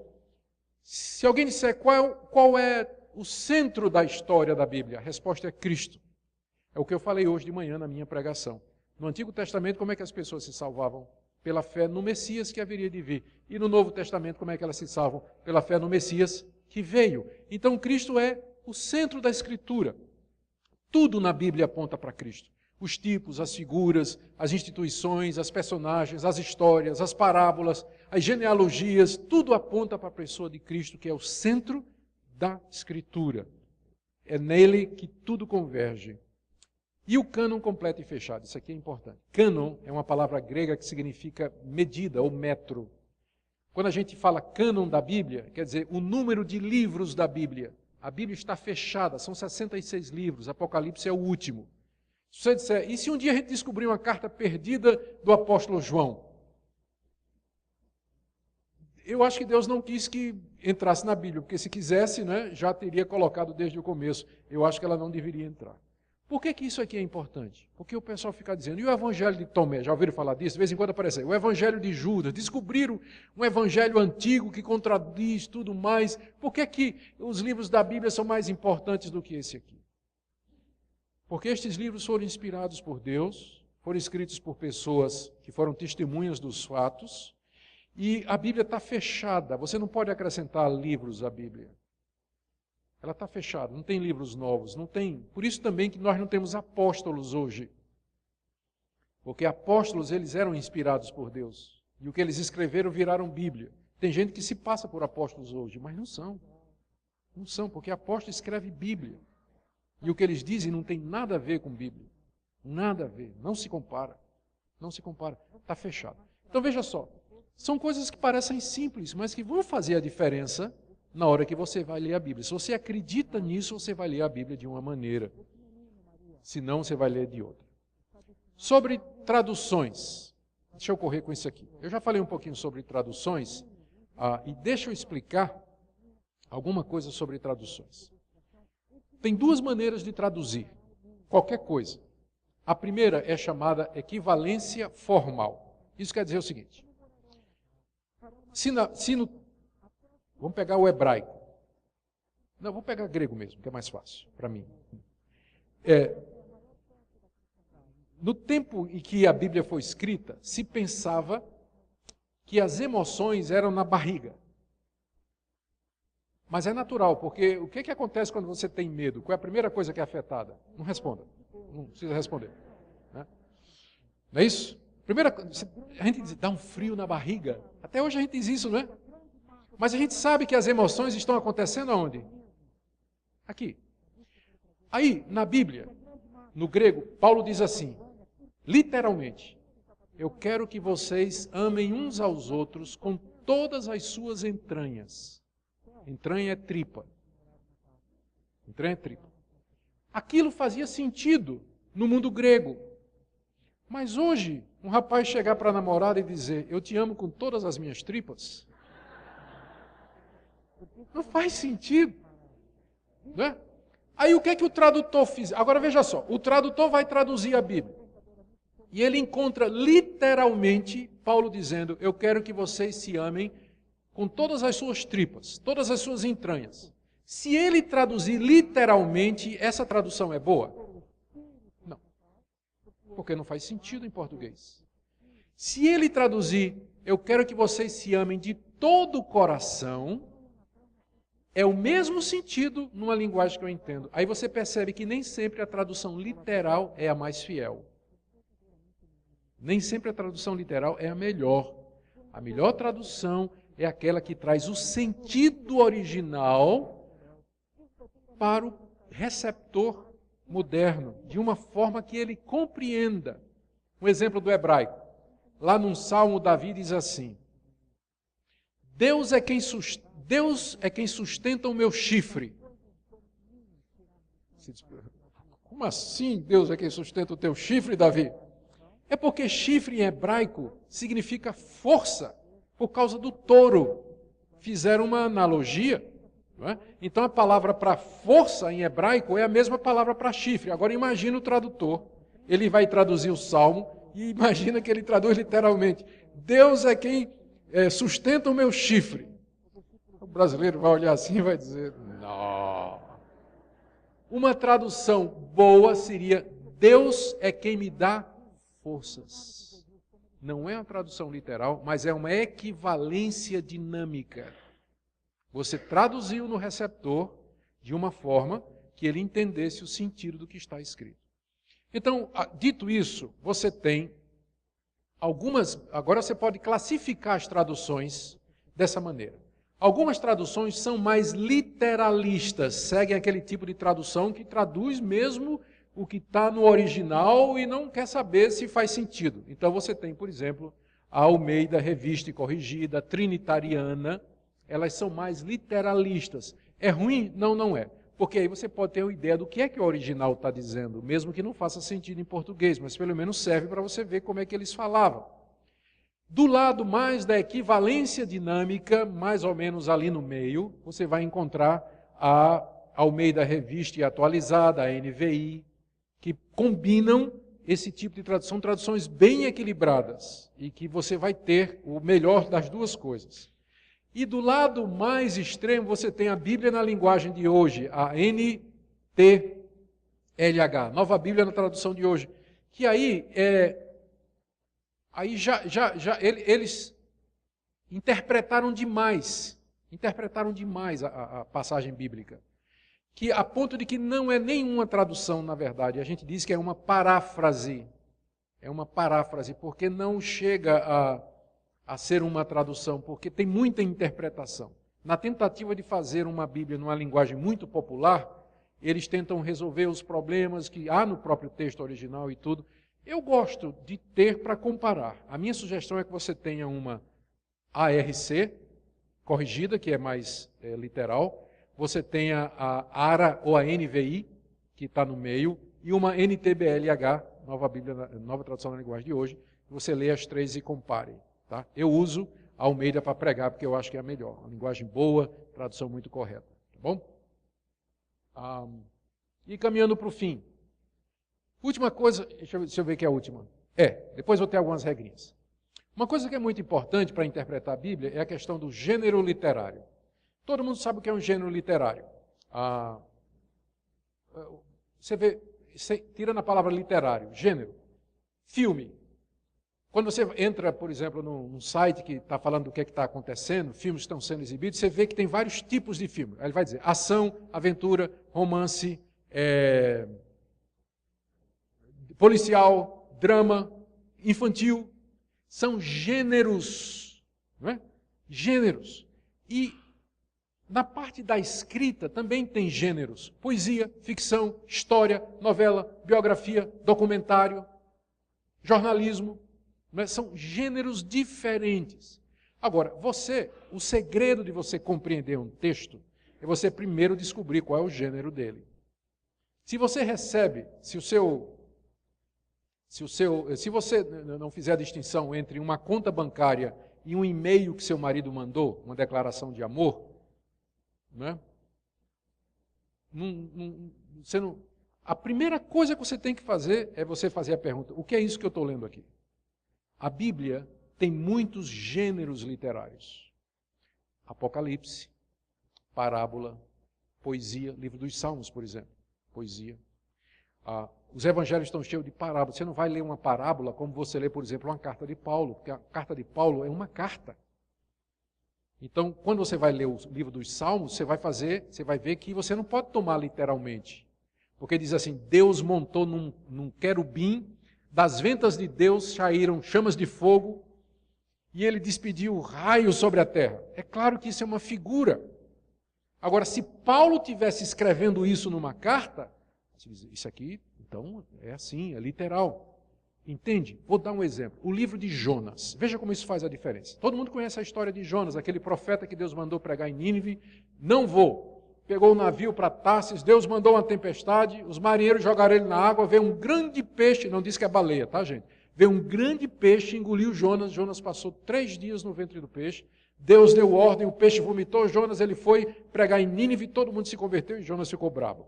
Se alguém disser qual é o centro da história da Bíblia, a resposta é Cristo. É o que eu falei hoje de manhã na minha pregação. No Antigo Testamento, como é que as pessoas se salvavam? Pela fé no Messias que haveria de vir. E no Novo Testamento, como é que elas se salvam? Pela fé no Messias que veio. Então, Cristo é o centro da Escritura. Tudo na Bíblia aponta para Cristo. Os tipos, as figuras, as instituições, as personagens, as histórias, as parábolas, as genealogias, tudo aponta para a pessoa de Cristo, que é o centro da Escritura. É nele que tudo converge. E o cânon completo e fechado, isso aqui é importante. Cânon é uma palavra grega que significa medida ou metro. Quando a gente fala cânon da Bíblia, quer dizer, o número de livros da Bíblia. A Bíblia está fechada, são 66 livros, Apocalipse é o último. Se você disser, e se um dia a gente descobrir uma carta perdida do apóstolo João? Eu acho que Deus não quis que entrasse na Bíblia, porque se quisesse, né, já teria colocado desde o começo. Eu acho que ela não deveria entrar. Por que isso aqui é importante? Porque o pessoal fica dizendo, e o evangelho de Tomé? Já ouviram falar disso? De vez em quando aparece aí. O evangelho de Judas. Descobriram um evangelho antigo que contradiz tudo mais. Por que os livros da Bíblia são mais importantes do que esse aqui? Porque estes livros foram inspirados por Deus, foram escritos por pessoas que foram testemunhas dos fatos, e a Bíblia está fechada. Você não pode acrescentar livros à Bíblia. Ela está fechada, não tem livros novos, não tem. Por isso também que nós não temos apóstolos hoje. Porque apóstolos, eles eram inspirados por Deus. E o que eles escreveram viraram Bíblia. Tem gente que se passa por apóstolos hoje, mas não são. Não são, porque apóstolo escreve Bíblia. E o que eles dizem não tem nada a ver com Bíblia. Nada a ver, não se compara. Não se compara, está fechado. Então veja só, são coisas que parecem simples, mas que vão fazer a diferença na hora que você vai ler a Bíblia. Se você acredita nisso, você vai ler a Bíblia de uma maneira. Se não, você vai ler de outra. Sobre traduções. Deixa eu correr com isso aqui. Eu já falei um pouquinho sobre traduções, e deixa eu explicar alguma coisa sobre traduções. Tem duas maneiras de traduzir qualquer coisa. A primeira é chamada equivalência formal. Isso quer dizer o seguinte. Vamos pegar o hebraico. Não, vou pegar grego mesmo, que é mais fácil para mim. No tempo em que a Bíblia foi escrita, se pensava que as emoções eram na barriga. Mas é natural, porque o que acontece quando você tem medo? Qual é a primeira coisa que é afetada? Não responda. Não precisa responder. Né? Não é isso? Primeira, a gente diz, dá um frio na barriga. Até hoje a gente diz isso, não é? Mas a gente sabe que as emoções estão acontecendo aonde? Aqui. Aí, na Bíblia, no grego, Paulo diz assim, literalmente, eu quero que vocês amem uns aos outros com todas as suas entranhas. Entranha é tripa. Entranha é tripa. Aquilo fazia sentido no mundo grego. Mas hoje, um rapaz chegar para a namorada e dizer, eu te amo com todas as minhas tripas, não faz sentido. Né? Aí o que é que o tradutor fez? Agora veja só, o tradutor vai traduzir a Bíblia. E ele encontra literalmente Paulo dizendo, eu quero que vocês se amem com todas as suas tripas, todas as suas entranhas. Se ele traduzir literalmente, essa tradução é boa? Não. Porque não faz sentido em português. Se ele traduzir, eu quero que vocês se amem de todo o coração, é o mesmo sentido numa linguagem que eu entendo. Aí você percebe que nem sempre a tradução literal é a mais fiel. Nem sempre a tradução literal é a melhor. A melhor tradução é aquela que traz o sentido original para o receptor moderno, de uma forma que ele compreenda. Um exemplo do hebraico. Lá num salmo, Davi diz assim, Deus é quem sustenta o meu chifre. Como assim Deus é quem sustenta o teu chifre, Davi? É porque chifre em hebraico significa força, por causa do touro. Fizeram uma analogia. Não é? Então a palavra para força em hebraico é a mesma palavra para chifre. Agora imagina o tradutor, ele vai traduzir o salmo e imagina que ele traduz literalmente. Deus é quem sustenta o meu chifre. O brasileiro vai olhar assim e vai dizer, não. Uma tradução boa seria, Deus é quem me dá forças. Não é uma tradução literal, mas é uma equivalência dinâmica. Você traduziu no receptor de uma forma que ele entendesse o sentido do que está escrito. Então, dito isso, você tem algumas... Agora você pode classificar as traduções dessa maneira. Algumas traduções são mais literalistas, seguem aquele tipo de tradução que traduz mesmo o que está no original e não quer saber se faz sentido. Então você tem, por exemplo, a Almeida Revista e Corrigida, a Trinitariana, elas são mais literalistas. É ruim? Não, não é. Porque aí você pode ter uma ideia do que é que o original está dizendo, mesmo que não faça sentido em português, mas pelo menos serve para você ver como é que eles falavam. Do lado mais da equivalência dinâmica, mais ou menos ali no meio, você vai encontrar a Almeida Revista e Atualizada, a NVI, que combinam esse tipo de tradução, traduções bem equilibradas, e que você vai ter o melhor das duas coisas. E do lado mais extremo, você tem a Bíblia na linguagem de hoje, a NTLH, Nova Bíblia na tradução de hoje, que eles interpretaram demais a passagem bíblica, que a ponto de que não é nenhuma tradução, na verdade, a gente diz que é uma paráfrase, porque não chega a ser uma tradução, porque tem muita interpretação. Na tentativa de fazer uma Bíblia numa linguagem muito popular, eles tentam resolver os problemas que há no próprio texto original e tudo. Eu gosto de ter para comparar. A minha sugestão é que você tenha uma ARC, corrigida, que é mais literal, você tenha a ARA ou a NVI, que está no meio, e uma NTBLH, nova tradução da linguagem de hoje, você lê as três e compare. Tá? Eu uso a Almeida para pregar, porque eu acho que é a melhor. Uma linguagem boa, tradução muito correta. Tá bom? E caminhando para o fim. Última coisa, deixa eu ver que é a última. Depois vou ter algumas regrinhas. Uma coisa que é muito importante para interpretar a Bíblia é a questão do gênero literário. Todo mundo sabe o que é um gênero literário. Você vê, tira na palavra literário, gênero, filme. Quando você entra, por exemplo, num site que está falando do que está acontecendo, filmes estão sendo exibidos, você vê que tem vários tipos de filme. Aí ele vai dizer ação, aventura, romance, policial, drama, infantil. São gêneros, não é? Gêneros. E na parte da escrita também tem gêneros. Poesia, ficção, história, novela, biografia, documentário, jornalismo. São gêneros diferentes. Agora, o segredo de você compreender um texto é você primeiro descobrir qual é o gênero dele. Se você recebe, se você não fizer a distinção entre uma conta bancária e um e-mail que seu marido mandou, uma declaração de amor, né? A primeira coisa que você tem que fazer é você fazer a pergunta: o que é isso que eu estou lendo aqui? A Bíblia tem muitos gêneros literários. Apocalipse, parábola, poesia, livro dos Salmos, por exemplo, poesia. Os evangelhos estão cheios de parábolas. Você não vai ler uma parábola como você lê, por exemplo, uma carta de Paulo, porque a carta de Paulo é uma carta. Então, quando você vai ler o livro dos Salmos, você vai ver que você não pode tomar literalmente. Porque diz assim: Deus montou num querubim, das ventas de Deus saíram chamas de fogo e ele despediu raios sobre a terra. É claro que isso é uma figura. Agora, se Paulo tivesse escrevendo isso numa carta, isso aqui, então, é assim, é literal. Entende? Vou dar um exemplo. O livro de Jonas. Veja como isso faz a diferença. Todo mundo conhece a história de Jonas, aquele profeta que Deus mandou pregar em Nínive. Não vou. Pegou o navio para Tarsis, Deus mandou uma tempestade, os marinheiros jogaram ele na água, veio um grande peixe, não diz que é baleia, tá, gente? Veio um grande peixe, engoliu Jonas, Jonas passou 3 dias no ventre do peixe, Deus deu ordem, o peixe vomitou Jonas, ele foi pregar em Nínive, todo mundo se converteu e Jonas ficou bravo.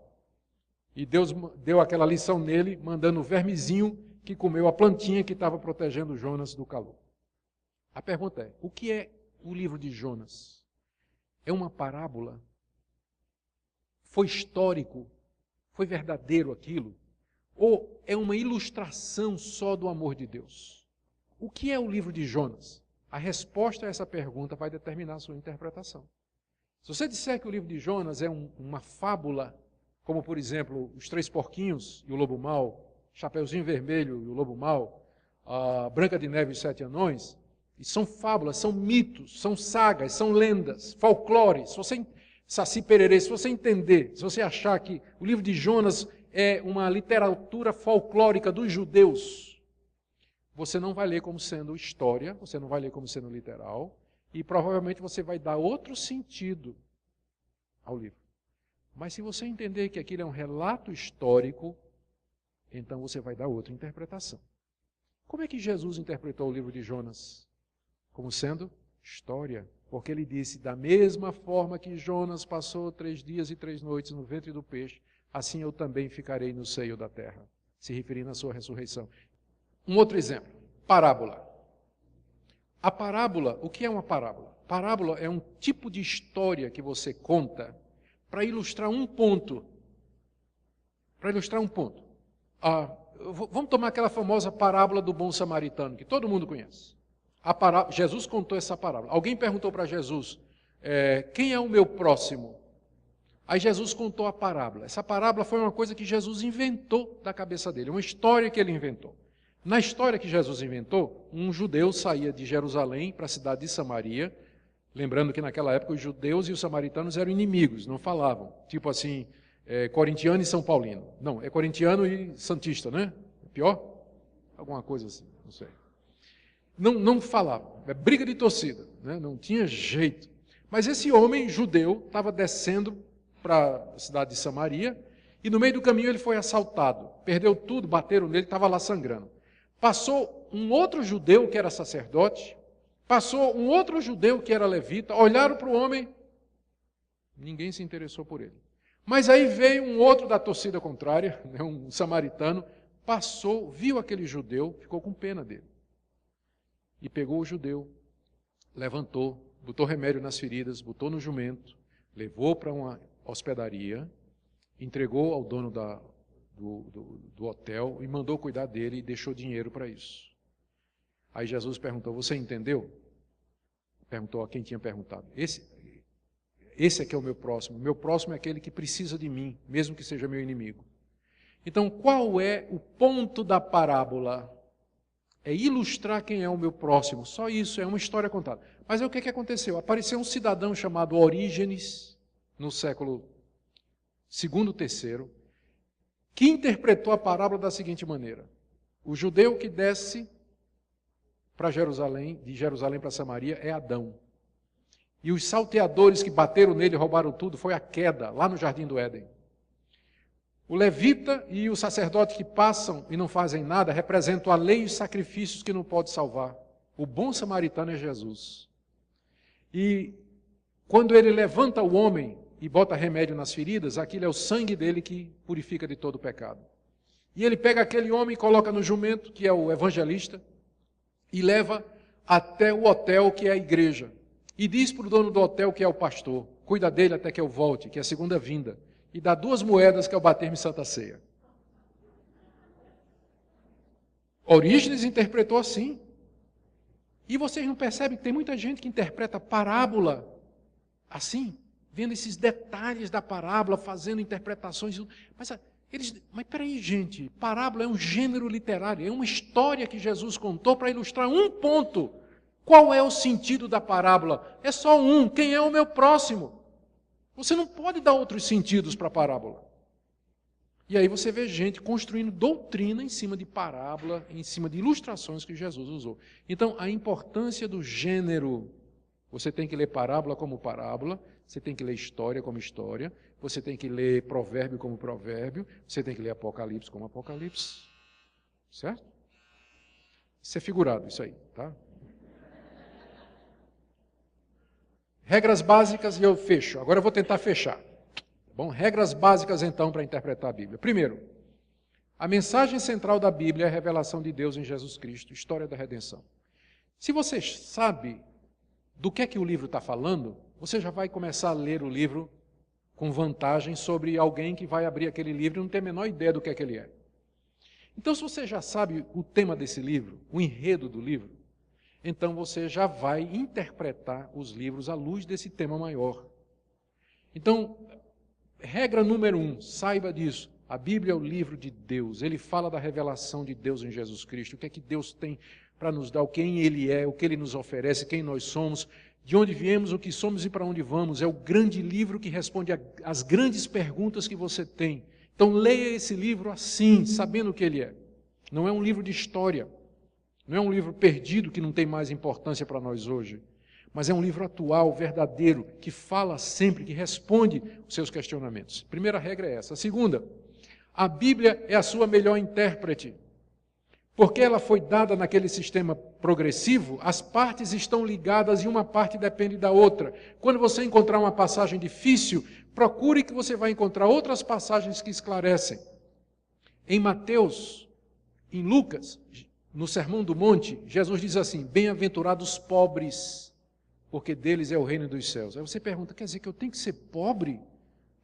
E Deus deu aquela lição nele, mandando o vermezinho que comeu a plantinha que estava protegendo Jonas do calor. A pergunta é: o que é o livro de Jonas? É uma parábola? Foi histórico? Foi verdadeiro aquilo? Ou é uma ilustração só do amor de Deus? O que é o livro de Jonas? A resposta a essa pergunta vai determinar a sua interpretação. Se você disser que o livro de Jonas é uma fábula, como por exemplo, Os 3 Porquinhos e o Lobo Mau, Chapeuzinho Vermelho e o Lobo Mau, a Branca de Neve e os 7 Anões, e são fábulas, são mitos, são sagas, são lendas, folclores. Saci Pererê, se você entender, se você achar que o livro de Jonas é uma literatura folclórica dos judeus, você não vai ler como sendo história, você não vai ler como sendo literal, e provavelmente você vai dar outro sentido ao livro. Mas se você entender que aquilo é um relato histórico, então você vai dar outra interpretação. Como é que Jesus interpretou o livro de Jonas? Como sendo história. Porque ele disse, da mesma forma que Jonas passou 3 dias e 3 noites no ventre do peixe, assim eu também ficarei no seio da terra. Se referindo à sua ressurreição. Um outro exemplo, parábola. A parábola, o que é uma parábola? Parábola é um tipo de história que você conta para ilustrar um ponto. Para ilustrar um ponto. Vamos tomar aquela famosa parábola do bom samaritano, que todo mundo conhece. Jesus contou essa parábola. Alguém perguntou para Jesus, quem é o meu próximo? Aí Jesus contou a parábola. Essa parábola foi uma coisa que Jesus inventou da cabeça dele, uma história que ele inventou. Na história que Jesus inventou, um judeu saía de Jerusalém para a cidade de Samaria, lembrando que naquela época os judeus e os samaritanos eram inimigos, não falavam, tipo assim, corintiano e São Paulino. Não, é corintiano e santista, né? Pior? Alguma coisa assim, não sei. Não falavam, é briga de torcida, né? Não tinha jeito. Mas esse homem judeu estava descendo para a cidade de Samaria e no meio do caminho ele foi assaltado, perdeu tudo, bateram nele, estava lá sangrando. Passou um outro judeu que era sacerdote, passou um outro judeu que era levita, olharam para o homem, ninguém se interessou por ele. Mas aí veio um outro da torcida contrária, um samaritano, passou, viu aquele judeu, ficou com pena dele. E pegou o judeu, levantou, botou remédio nas feridas, botou no jumento, levou para uma hospedaria, entregou ao dono do hotel e mandou cuidar dele e deixou dinheiro para isso. Aí Jesus perguntou, você entendeu? Perguntou a quem tinha perguntado. Esse é que é o meu próximo. O meu próximo é aquele que precisa de mim, mesmo que seja meu inimigo. Então, qual é o ponto da parábola? É ilustrar quem é o meu próximo. Só isso, é uma história contada. Mas aí o que aconteceu? Apareceu um cidadão chamado Orígenes, no século II, III, que interpretou a parábola da seguinte maneira. O judeu que desce para Jerusalém, de Jerusalém para Samaria, é Adão. E os salteadores que bateram nele e roubaram tudo foi a queda, lá no Jardim do Éden. O levita e o sacerdote que passam e não fazem nada representam a lei e os sacrifícios que não pode salvar. O bom samaritano é Jesus. E quando ele levanta o homem e bota remédio nas feridas, aquilo é o sangue dele que purifica de todo o pecado. E ele pega aquele homem e coloca no jumento, que é o evangelista, e leva até o hotel, que é a igreja. E diz para o dono do hotel, que é o pastor, cuida dele até que eu volte, que é a segunda vinda. E dá 2 moedas, que é o bater-me Santa Ceia. Orígenes interpretou assim. E vocês não percebem que tem muita gente que interpreta parábola assim, vendo esses detalhes da parábola, fazendo interpretações. Mas peraí, gente, parábola é um gênero literário, é uma história que Jesus contou para ilustrar um ponto. Qual é o sentido da parábola? É só um, quem é o meu próximo? Você não pode dar outros sentidos para a parábola. E aí você vê gente construindo doutrina em cima de parábola, em cima de ilustrações que Jesus usou. Então, a importância do gênero. Você tem que ler parábola como parábola, você tem que ler história como história, você tem que ler provérbio como provérbio, você tem que ler Apocalipse como Apocalipse. Certo? Isso é figurado, isso aí, tá? Regras básicas e eu fecho. Agora eu vou tentar fechar. Bom, regras básicas então para interpretar a Bíblia. Primeiro, a mensagem central da Bíblia é a revelação de Deus em Jesus Cristo, história da redenção. Se você sabe do que é que o livro está falando, você já vai começar a ler o livro com vantagem sobre alguém que vai abrir aquele livro e não tem a menor ideia do que é que ele é. Então, se você já sabe o tema desse livro, o enredo do livro, então você já vai interpretar os livros à luz desse tema maior. Então, regra número 1, saiba disso. A Bíblia é o livro de Deus. Ele fala da revelação de Deus em Jesus Cristo. O que é que Deus tem para nos dar, quem Ele é, o que Ele nos oferece, quem nós somos, de onde viemos, o que somos e para onde vamos. É o grande livro que responde às grandes perguntas que você tem. Então, leia esse livro assim, sabendo o que ele é. Não é um livro de história. Não é um livro perdido que não tem mais importância para nós hoje, mas é um livro atual, verdadeiro, que fala sempre, que responde os seus questionamentos. Primeira regra é essa. A segunda, a Bíblia é a sua melhor intérprete. Porque ela foi dada naquele sistema progressivo, as partes estão ligadas e uma parte depende da outra. Quando você encontrar uma passagem difícil, procure que você vai encontrar outras passagens que esclarecem. Em Mateus, em Lucas, no Sermão do Monte, Jesus diz assim: bem-aventurados os pobres, porque deles é o reino dos céus. Aí você pergunta, quer dizer que eu tenho que ser pobre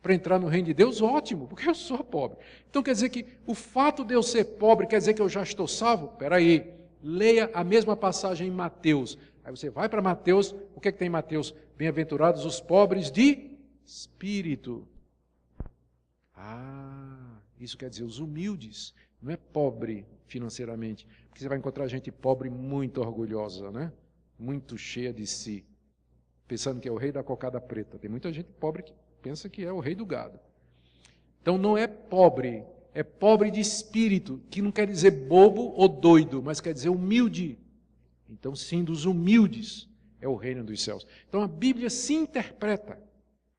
para entrar no reino de Deus? Ótimo, porque eu sou pobre. Então quer dizer que o fato de eu ser pobre quer dizer que eu já estou salvo? Espera aí, leia a mesma passagem em Mateus. Aí você vai para Mateus, o que é que tem em Mateus? Bem-aventurados os pobres de espírito. Isso quer dizer os humildes, não é pobre financeiramente, porque você vai encontrar gente pobre muito orgulhosa, né? Muito cheia de si, pensando que é o rei da cocada preta. Tem muita gente pobre que pensa que é o rei do gado. Então não é pobre de espírito, que não quer dizer bobo ou doido, mas quer dizer humilde. Então sim, dos humildes é o reino dos céus. Então a Bíblia se interpreta.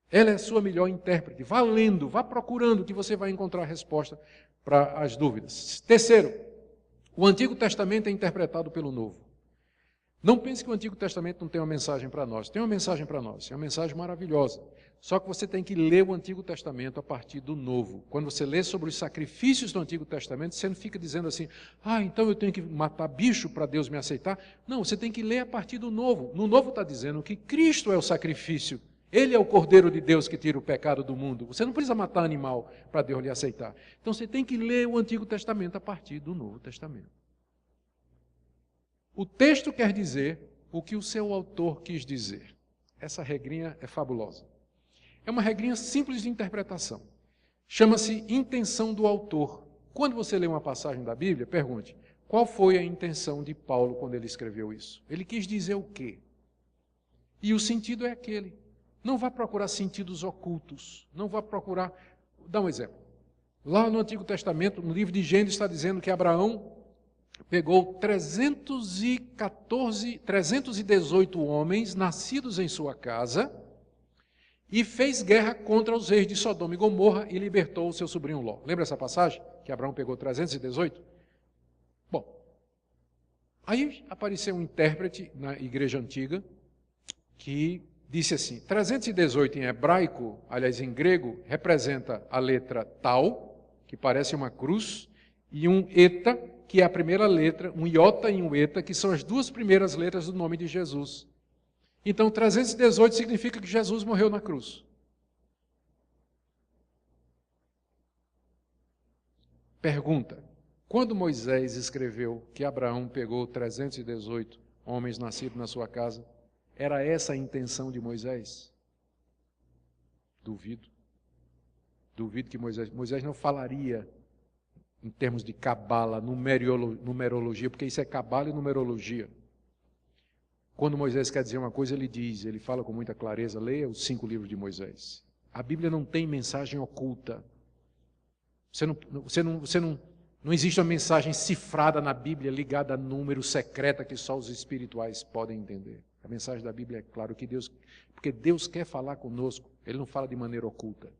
Ela é a sua melhor intérprete. Vá lendo, vá procurando, que você vai encontrar a resposta para as dúvidas. Terceiro, o Antigo Testamento é interpretado pelo Novo. Não pense que o Antigo Testamento não tem uma mensagem para nós. Tem uma mensagem para nós, é uma mensagem maravilhosa. Só que você tem que ler o Antigo Testamento a partir do Novo. Quando você lê sobre os sacrifícios do Antigo Testamento, você não fica dizendo assim, então eu tenho que matar bicho para Deus me aceitar. Não, você tem que ler a partir do Novo. No Novo está dizendo que Cristo é o sacrifício. Ele é o Cordeiro de Deus que tira o pecado do mundo. Você não precisa matar animal para Deus lhe aceitar. Então você tem que ler o Antigo Testamento a partir do Novo Testamento. O texto quer dizer o que o seu autor quis dizer. Essa regrinha é fabulosa. É uma regrinha simples de interpretação. Chama-se intenção do autor. Quando você lê uma passagem da Bíblia, pergunte, qual foi a intenção de Paulo quando ele escreveu isso? Ele quis dizer o quê? E o sentido é aquele. Não vá procurar sentidos ocultos. Não vá procurar... Dá um exemplo. Lá no Antigo Testamento, no livro de Gênesis, está dizendo que Abraão pegou 318 homens nascidos em sua casa e fez guerra contra os reis de Sodoma e Gomorra e libertou o seu sobrinho Ló. Lembra essa passagem? Que Abraão pegou 318? Bom, aí apareceu um intérprete na igreja antiga que disse assim, 318 em hebraico, aliás em grego, representa a letra tal, que parece uma cruz, e um eta, que é a primeira letra, um iota e um eta, que são as duas primeiras letras do nome de Jesus. Então 318 significa que Jesus morreu na cruz. Pergunta, quando Moisés escreveu que Abraão pegou 318 homens nascidos na sua casa, era essa a intenção de Moisés? Duvido. Duvido que Moisés não falaria em termos de cabala, numerologia, porque isso é cabala e numerologia. Quando Moisés quer dizer uma coisa, ele fala com muita clareza, leia os 5 livros de Moisés. A Bíblia não tem mensagem oculta. Não existe uma mensagem cifrada na Bíblia, ligada a número secreta que só os espirituais podem entender. A mensagem da Bíblia é claro que porque Deus quer falar conosco, Ele não fala de maneira oculta.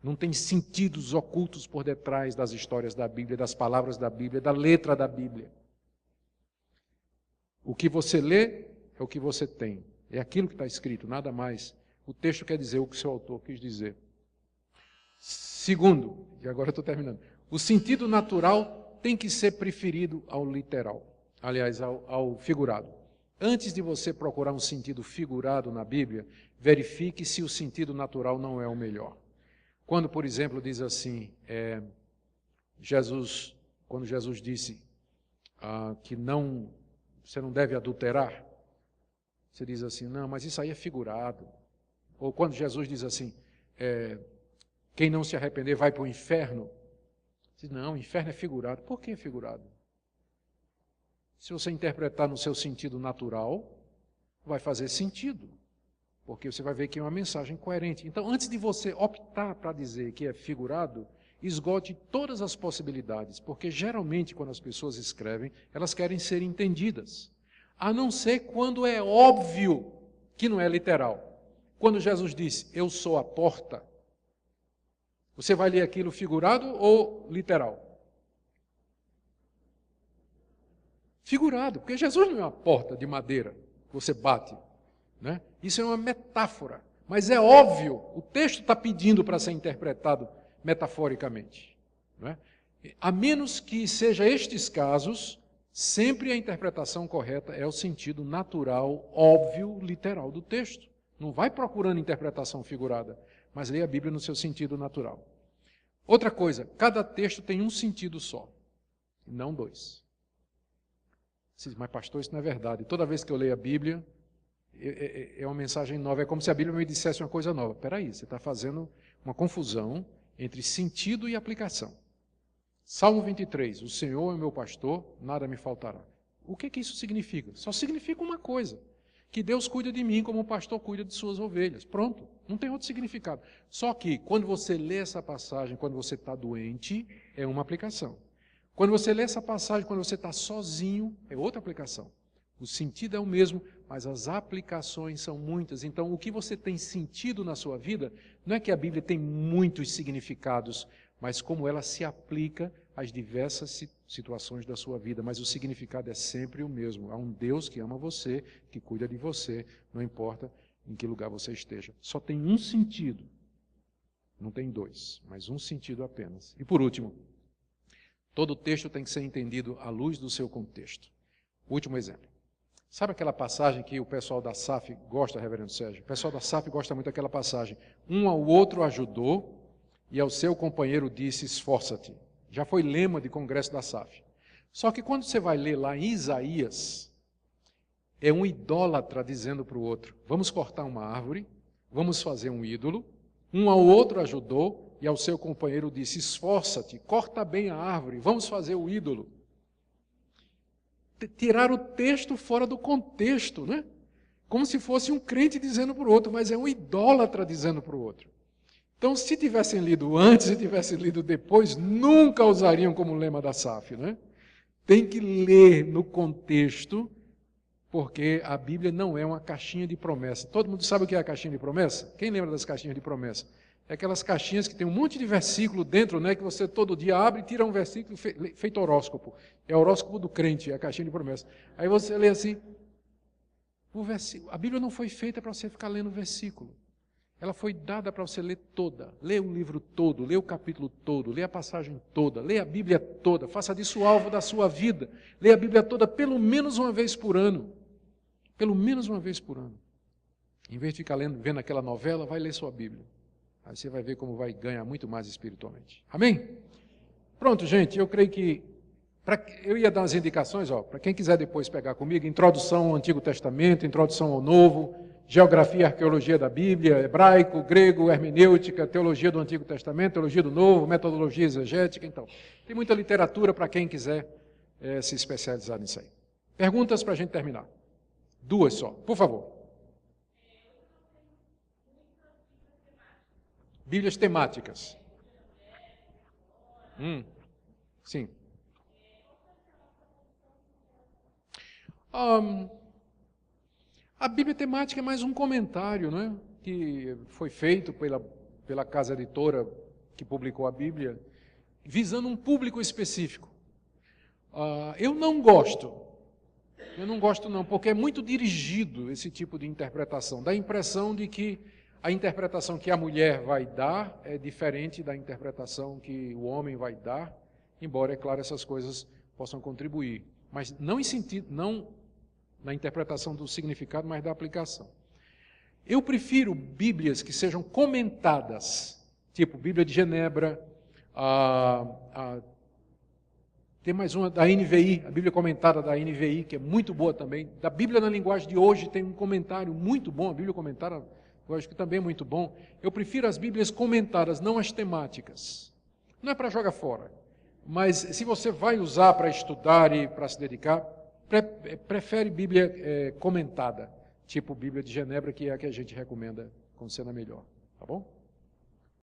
Não tem sentidos ocultos por detrás das histórias da Bíblia, das palavras da Bíblia, da letra da Bíblia. O que você lê é o que você tem. É aquilo que está escrito, nada mais. O texto quer dizer o que o seu autor quis dizer. Segundo, e agora eu estou terminando, o sentido natural tem que ser preferido ao literal, aliás, ao figurado. Antes de você procurar um sentido figurado na Bíblia, verifique se o sentido natural não é o melhor. Quando, por exemplo, diz assim, quando Jesus disse que você não deve adulterar, você diz assim, não, mas isso aí é figurado. Ou quando Jesus diz assim, quem não se arrepender vai para o inferno, você diz, não, o inferno é figurado. Por que é figurado? Se você interpretar no seu sentido natural, vai fazer sentido, porque você vai ver que é uma mensagem coerente. Então, antes de você optar para dizer que é figurado, esgote todas as possibilidades, porque geralmente quando as pessoas escrevem, elas querem ser entendidas, a não ser quando é óbvio que não é literal. Quando Jesus disse, eu sou a porta, você vai ler aquilo figurado ou literal? Figurado, porque Jesus não é uma porta de madeira que você bate, né? Isso é uma metáfora, mas é óbvio, o texto está pedindo para ser interpretado metaforicamente, né? A menos que seja estes casos, sempre a interpretação correta é o sentido natural, óbvio, literal do texto. Não vai procurando interpretação figurada, mas leia a Bíblia no seu sentido natural. Outra coisa, cada texto tem um sentido só, e não dois. Mas pastor, isso não é verdade. Toda vez que eu leio a Bíblia, é uma mensagem nova. É como se a Bíblia me dissesse uma coisa nova. Espera aí, você está fazendo uma confusão entre sentido e aplicação. Salmo 23, o Senhor é meu pastor, nada me faltará. O que isso significa? Só significa uma coisa, que Deus cuida de mim como o pastor cuida de suas ovelhas. Pronto, não tem outro significado. Só que, quando você lê essa passagem, quando você está doente, é uma aplicação. Quando você lê essa passagem, quando você está sozinho, é outra aplicação. O sentido é o mesmo, mas as aplicações são muitas. Então, o que você tem sentido na sua vida, não é que a Bíblia tem muitos significados, mas como ela se aplica às diversas situações da sua vida. Mas o significado é sempre o mesmo. Há um Deus que ama você, que cuida de você, não importa em que lugar você esteja. Só tem um sentido. Não tem dois, mas um sentido apenas. E por último, todo texto tem que ser entendido à luz do seu contexto. Último exemplo. Sabe aquela passagem que o pessoal da SAF gosta, reverendo Sérgio? O pessoal da SAF gosta muito daquela passagem. Um ao outro ajudou e ao seu companheiro disse, esforça-te. Já foi lema de congresso da SAF. Só que quando você vai ler lá em Isaías, é um idólatra dizendo para o outro, vamos cortar uma árvore, vamos fazer um ídolo. Um ao outro ajudou e ao seu companheiro disse, esforça-te, corta bem a árvore, vamos fazer o ídolo. Tirar o texto fora do contexto, né? Como se fosse um crente dizendo para o outro, mas é um idólatra dizendo para o outro. Então, se tivessem lido antes e tivessem lido depois, nunca usariam como lema da SAF, né? Tem que ler no contexto, porque a Bíblia não é uma caixinha de promessa. Todo mundo sabe o que é a caixinha de promessa? Quem lembra das caixinhas de promessa? É aquelas caixinhas que tem um monte de versículo dentro, né, que você todo dia abre e tira um versículo feito horóscopo. É o horóscopo do crente, é a caixinha de promessa. Aí você lê assim, o versículo. A Bíblia não foi feita para você ficar lendo o versículo. Ela foi dada para você ler toda. Lê o livro todo, lê o capítulo todo, lê a passagem toda, lê a Bíblia toda, faça disso o alvo da sua vida. Lê a Bíblia toda pelo menos uma vez por ano. Pelo menos uma vez por ano. Em vez de ficar vendo aquela novela, vai ler sua Bíblia. Aí você vai ver como vai ganhar muito mais espiritualmente. Amém? Pronto, gente, eu creio que... eu ia dar umas indicações, para quem quiser depois pegar comigo, introdução ao Antigo Testamento, introdução ao Novo, geografia e arqueologia da Bíblia, hebraico, grego, hermenêutica, teologia do Antigo Testamento, teologia do Novo, metodologia exegética, então. Tem muita literatura para quem quiser se especializar nisso aí. Perguntas para a gente terminar. 2 só, por favor. Bíblias temáticas. Sim. A Bíblia temática é mais um comentário, né, que foi feito pela casa editora que publicou a Bíblia, visando um público específico. Eu não gosto não, porque é muito dirigido esse tipo de interpretação. Dá a impressão de que a interpretação que a mulher vai dar é diferente da interpretação que o homem vai dar, embora, é claro, essas coisas possam contribuir. Mas não em sentido, não na interpretação do significado, mas da aplicação. Eu prefiro Bíblias que sejam comentadas, tipo Bíblia de Genebra, tem mais uma da NVI, a Bíblia comentada da NVI, que é muito boa também. Da Bíblia na linguagem de hoje tem um comentário muito bom, a Bíblia comentada, eu acho que também é muito bom. Eu prefiro as Bíblias comentadas, não as temáticas. Não é para jogar fora, mas se você vai usar para estudar e para se dedicar, prefere Bíblia comentada, tipo Bíblia de Genebra, que é a que a gente recomenda como sendo a melhor. Tá bom?